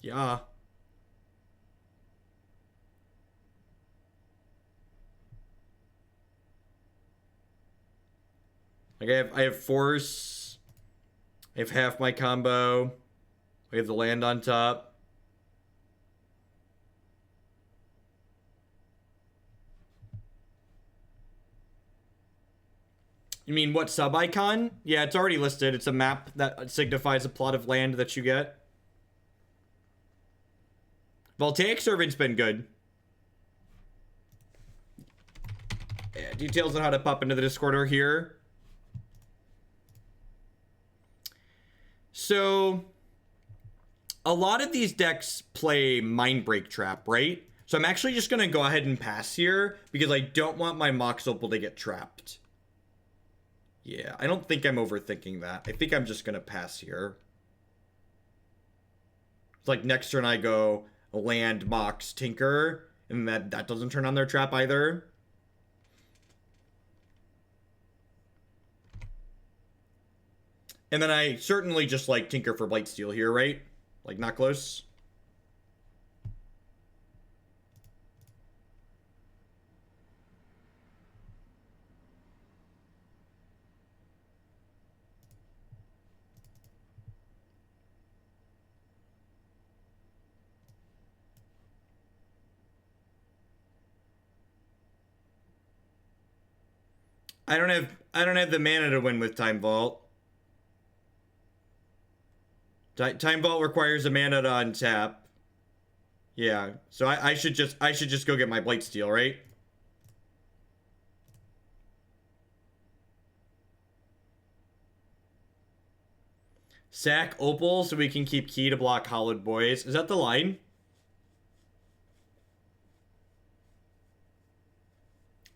Yeah. Like I have force. I have half my combo. We have the land on top. You mean what sub icon? Yeah, it's already listed. It's a map that signifies a plot of land that you get. Voltaic Servant's been good. Yeah, details on how to pop into the Discord are here. So, a lot of these decks play Mindbreak Trap, right? So I'm actually just going to go ahead and pass here because I don't want my Mox Opal to get trapped. Yeah, I don't think I'm overthinking that. I think I'm just going to pass here. It's like next turn I go land Mox Tinker, and that doesn't turn on their trap either. And then I certainly just like Tinker for Blightsteel here, right? Like, not close. I don't have the mana to win with Time Vault. Time Vault requires a mana to untap. Yeah, so I should just go get my Blightsteel, right? Sack Opal so we can keep Key to block Hollowed Boys. Is that the line?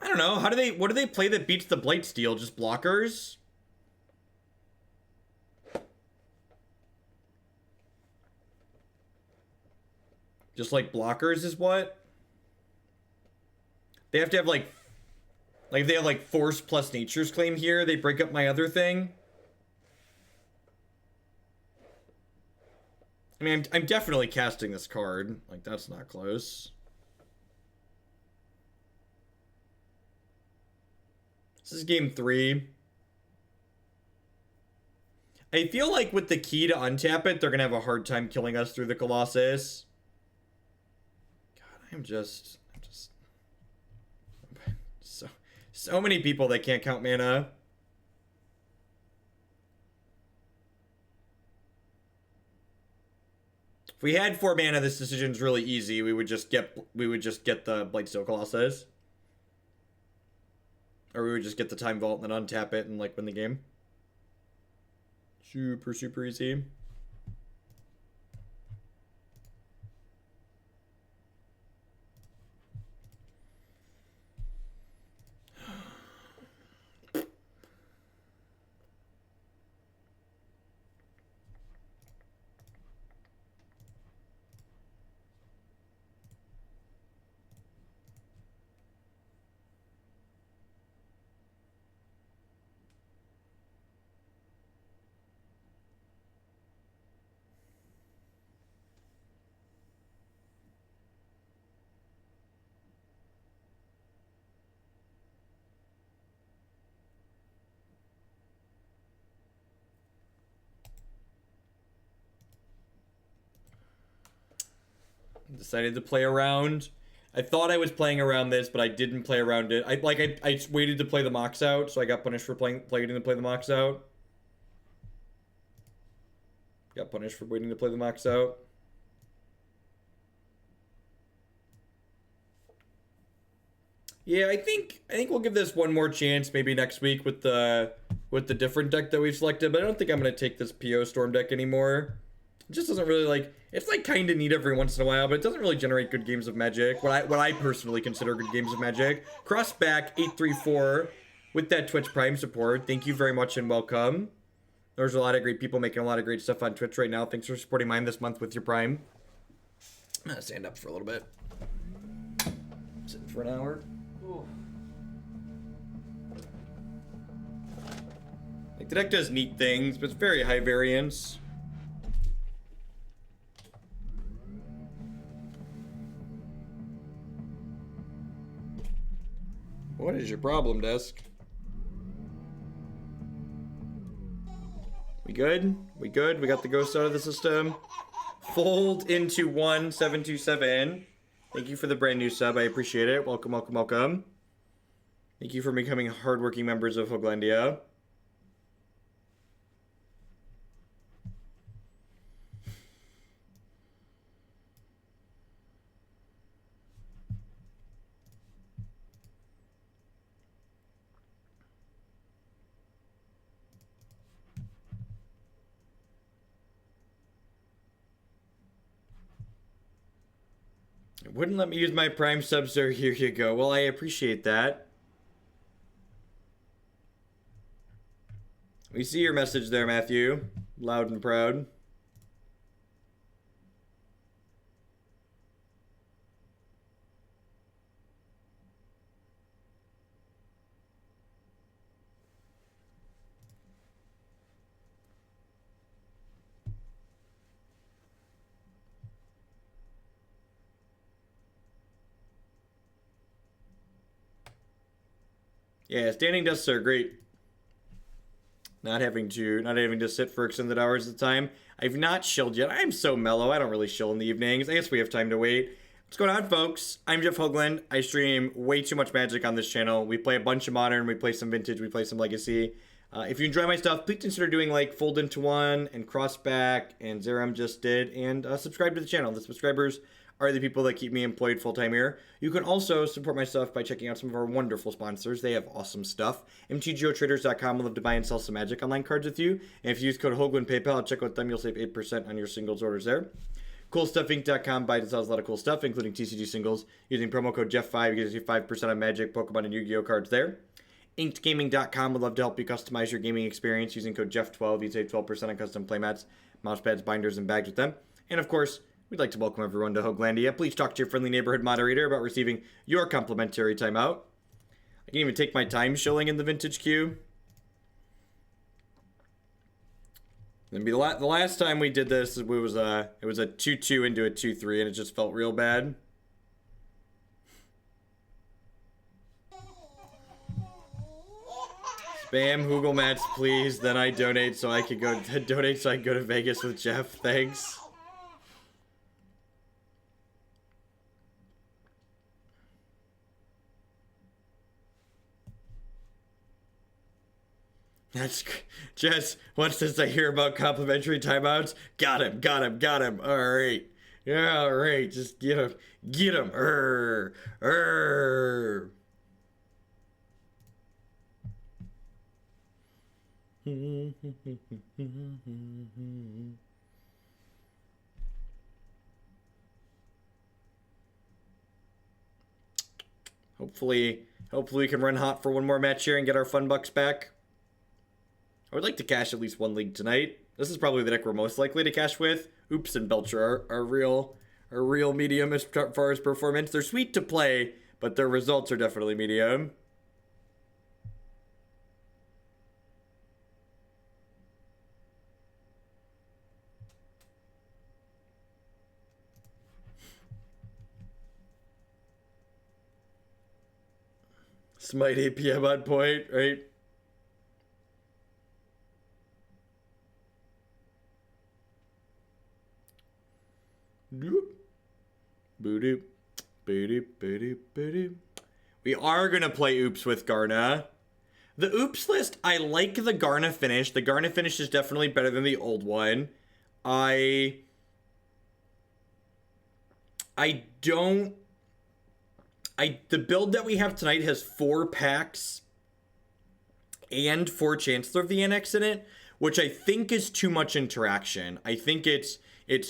I don't know. What do they play that beats the Blightsteel? Just blockers? Just like blockers is what? They have to have like if they have like Force plus Nature's Claim here, they break up my other thing. I mean, I'm definitely casting this card. Like, that's not close. This is game 3. I feel like with the Key to untap it, they're going to have a hard time killing us through the Colossus. God, I'm just so many people that can't count mana. If we had 4 mana, this decision's really easy. We would just get the Blightsteel Colossus. Or we would just get the Time Vault and then untap it and like win the game. Super, super easy. Decided to play around. I thought I was playing around this, but I didn't play around it. I waited to play the Mox out, so I got punished for waiting to play the Mox out. Got punished for waiting to play the Mox out. Yeah, I think we'll give this one more chance maybe next week with the different deck that we've selected, but I don't think I'm gonna take this PO Storm deck anymore. It just doesn't really like, it's like kind of neat every once in a while, but it doesn't really generate good games of Magic. What I personally consider good games of Magic. Crossback 834 with that Twitch Prime support. Thank you very much and welcome. There's a lot of great people making a lot of great stuff on Twitch right now. Thanks for supporting mine this month with your Prime. I'm gonna stand up for a little bit. Sitting for an hour. Ooh. Like the deck does neat things, but it's very high variance. What is your problem, Desk? We good? We good? We got the ghost out of the system. Fold into 1727. Thank you for the brand new sub. I appreciate it. Welcome, welcome, welcome. Thank you for becoming hardworking members of Hoglandia. Wouldn't let me use my Prime sub, sir. Here you go. Well, I appreciate that. We see your message there, Matthew. Loud and proud. Yeah, standing desks are great. Not having to sit for extended hours at a time. I've not chilled yet. I'm so mellow. I don't really chill in the evenings. I guess we have time to wait. What's going on, folks? I'm Jeff Hoagland. I stream way too much Magic on this channel. We play a bunch of Modern. We play some Vintage. We play some Legacy. If you enjoy my stuff, please consider doing like Fold Into One and Crossback and Zeram just did, and subscribe to the channel. The subscribers are the people that keep me employed full-time here. You can also support my stuff by checking out some of our wonderful sponsors. They have awesome stuff. MTGOtraders.com will love to buy and sell some Magic Online cards with you. And if you use code HOGLIN PayPal, check out them. You'll save 8% on your singles orders there. CoolStuffInc.com buys and sells a lot of cool stuff, including TCG singles. Using promo code Jeff5, you get 5% on Magic, Pokemon, and Yu-Gi-Oh cards there. InkedGaming.com would love to help you customize your gaming experience using code Jeff12. You save 12% on custom playmats, mousepads, binders, and bags with them. And of course, we'd like to welcome everyone to Hoaglandia. Please talk to your friendly neighborhood moderator about receiving your complimentary timeout. I can even take my time shilling in the vintage queue. And the last time we did this, it was a 2-2 into a 2-3, and it just felt real bad. Spam Hoogle Mats, please. Then I donate so I can go to Vegas with Jeff. Thanks. That's Jess. Once since I hear about complimentary timeouts, got him. All right, yeah, all right. Just get him. Hopefully we can run hot for one more match here and get our fun bucks back. I would like to cash at least one league tonight. This is probably the deck we're most likely to cash with. Oops and Belcher are real medium as far as performance. They're sweet to play, but their results are definitely medium. Smite 8 PM on point, right? We are gonna play Oops with Garna. The Oops list, I like the Garna finish. The Garna finish is definitely better than the old one. The build that we have tonight has 4 packs and 4 Chancellor of the Annex in it, which I think is too much interaction. I think it's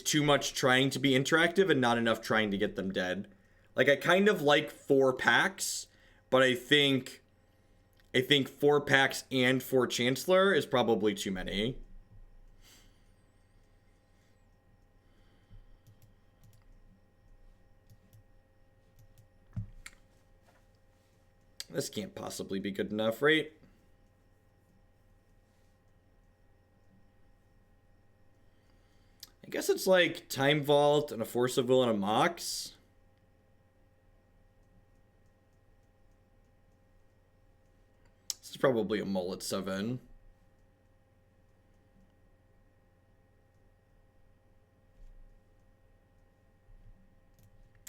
too much trying to be interactive and not enough trying to get them dead. Like, I kind of like 4 packs, but I think 4 packs and 4 Chancellor is probably too many. This can't possibly be good enough, right? I guess it's like Time Vault and a Force of Will and a Mox. This is probably a Mullet 7.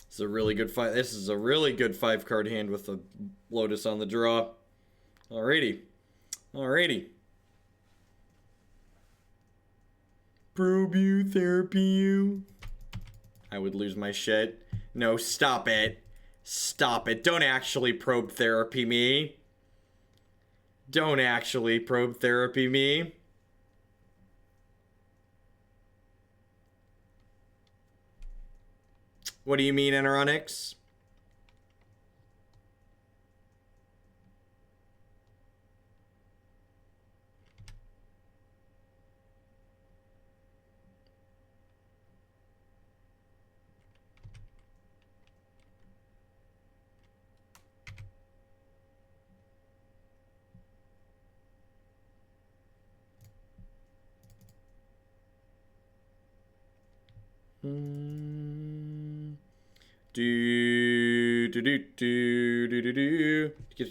This is a really good 5. This is a really good 5-card hand with a Lotus on the draw. Alrighty. Probe you, therapy you. I would lose my shit. No, stop it. Stop it. Don't actually probe therapy me. Don't actually probe therapy me. What do you mean, Eneronix?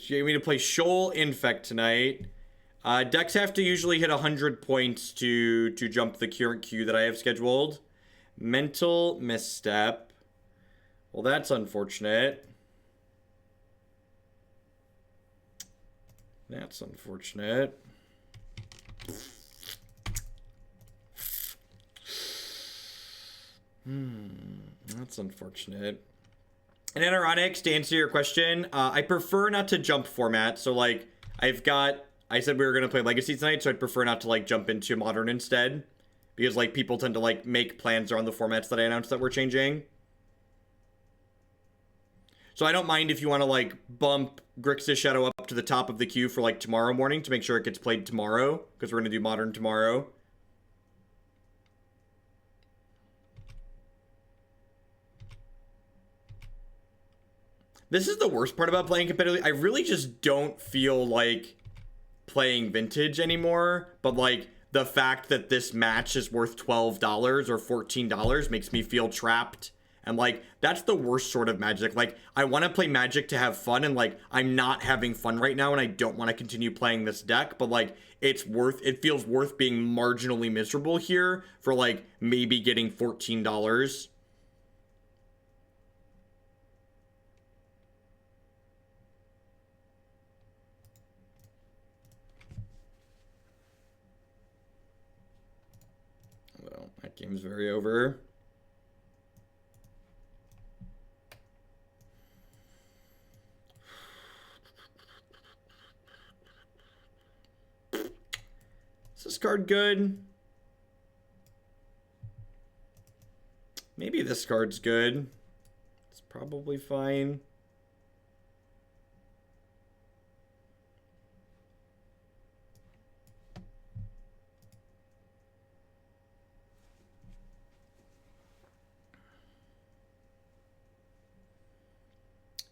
Get me to play Shoal Infect tonight. Decks have to usually hit 100 points to jump the current queue that I have scheduled. Mental Misstep. Well, that's unfortunate. That's unfortunate. That's unfortunate. And ironic, to answer your question, I prefer not to jump format. So like I said we were gonna play Legacy tonight, so I'd prefer not to like jump into Modern instead, because like people tend to like make plans around the formats that I announced that we're changing. So I don't mind if you want to like bump Grixis Shadow up to the top of the queue for like tomorrow morning to make sure it gets played tomorrow, because we're gonna do Modern tomorrow. This is the worst part about playing competitively. I really just don't feel like playing Vintage anymore, but like the fact that this match is worth $12 or $14 makes me feel trapped. And like that's the worst sort of Magic. Like I want to play Magic to have fun, and like I'm not having fun right now and I don't want to continue playing this deck, but like it feels worth being marginally miserable here for like maybe getting $14. That game's very over. Is this card good? Maybe this card's good. It's probably fine.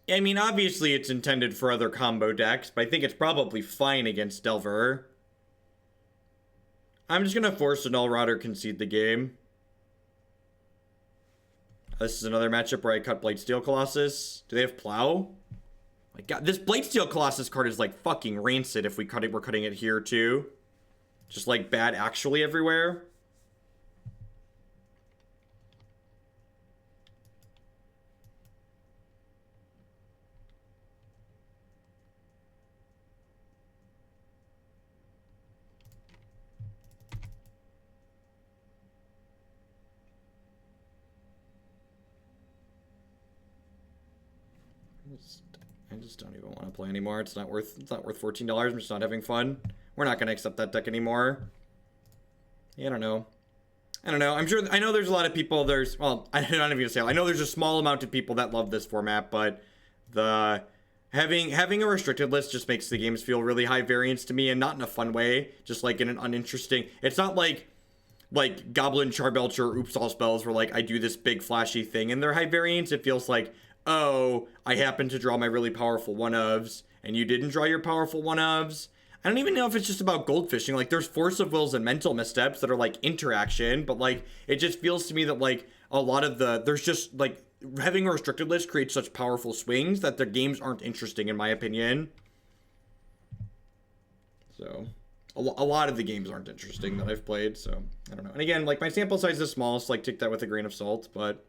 I mean, obviously it's intended for other combo decks, but I think it's probably fine against Delver. I'm just gonna force a Null Rod or concede the game. This is another matchup where I cut Blightsteel Colossus. Do they have Plow? My god, this Blightsteel Colossus card is like fucking rancid if we cut it. We're cutting it here too. Just like bad actually everywhere. I just don't even want to play anymore. It's not worth $14. I'm just not having fun. We're not going to accept that deck anymore. Yeah, I don't know. I know there's a lot of people. Well, I don't even gonna say. I know there's a small amount of people that love this format, but having a restricted list just makes the games feel really high variance to me, and not in a fun way. Just like in an uninteresting. It's not like Goblin Charbelcher or Oops All Spells where like I do this big flashy thing and they're high variance. It feels like, oh, I happen to draw my really powerful one-ofs, and you didn't draw your powerful one-ofs. I don't even know if it's just about goldfishing. Like, there's Force of Wills and Mental Missteps that are, like, interaction, but, like, it just feels to me that, like, a lot of there's just, like, having a restricted list creates such powerful swings that their games aren't interesting, in my opinion. So, a lot of the games aren't interesting that I've played, so, I don't know. And again, like, my sample size is small, so, like, take that with a grain of salt, but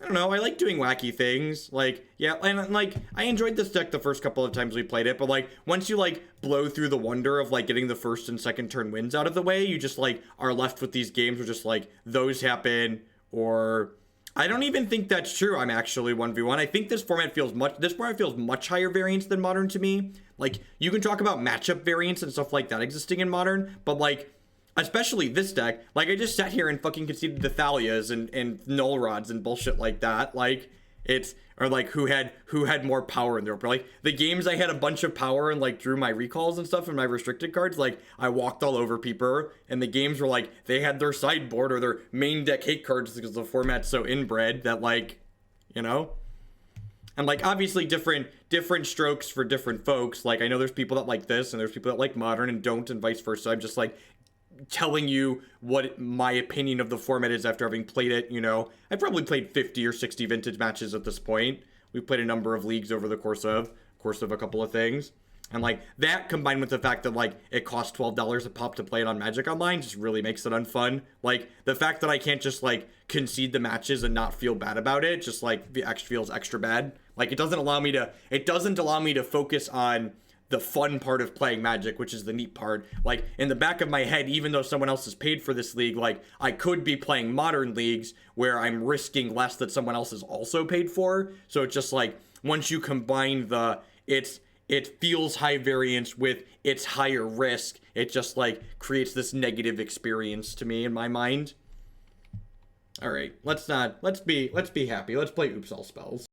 I don't know, I like doing wacky things, like, yeah, and, like, I enjoyed this deck the first couple of times we played it, but, like, once you, like, blow through the wonder of, like, getting the first and second turn wins out of the way, you just, like, are left with these games where just, like, those happen, or I don't even think that's true. I'm actually 1v1. I think this format feels much higher variance than Modern to me. Like, you can talk about matchup variance and stuff like that existing in Modern, but, like, especially this deck, like, I just sat here and fucking conceded the Thalias and Null Rods and bullshit like that. Like, it's, or like, who had more power in their opener. Like, the games I had a bunch of power and, like, drew my recalls and stuff and my restricted cards, like, I walked all over people, and the games were, like, they had their sideboard or their main deck hate cards because the format's so inbred that, like, you know? And, like, obviously different strokes for different folks. Like, I know there's people that like this, and there's people that like Modern and don't, and vice versa. I'm just, like, telling you what my opinion of the format is after having played it. You know, I've probably played 50 or 60 vintage matches at this point. We've played a number of leagues over the course of a couple of things, and like that combined with the fact that like it costs $12 a pop to play it on Magic Online just really makes it unfun. Like, the fact that I can't just like concede the matches and not feel bad about it just like feels extra bad. Like, it doesn't allow me to focus on the fun part of playing Magic, which is the neat part. Like, in the back of my head, even though someone else has paid for this league, like, I could be playing modern leagues where I'm risking less that someone else has also paid for. So it's just like, once you combine it feels high variance with its higher risk, it just like creates this negative experience to me in my mind. All right, let's be happy. Let's play Oops All Spells.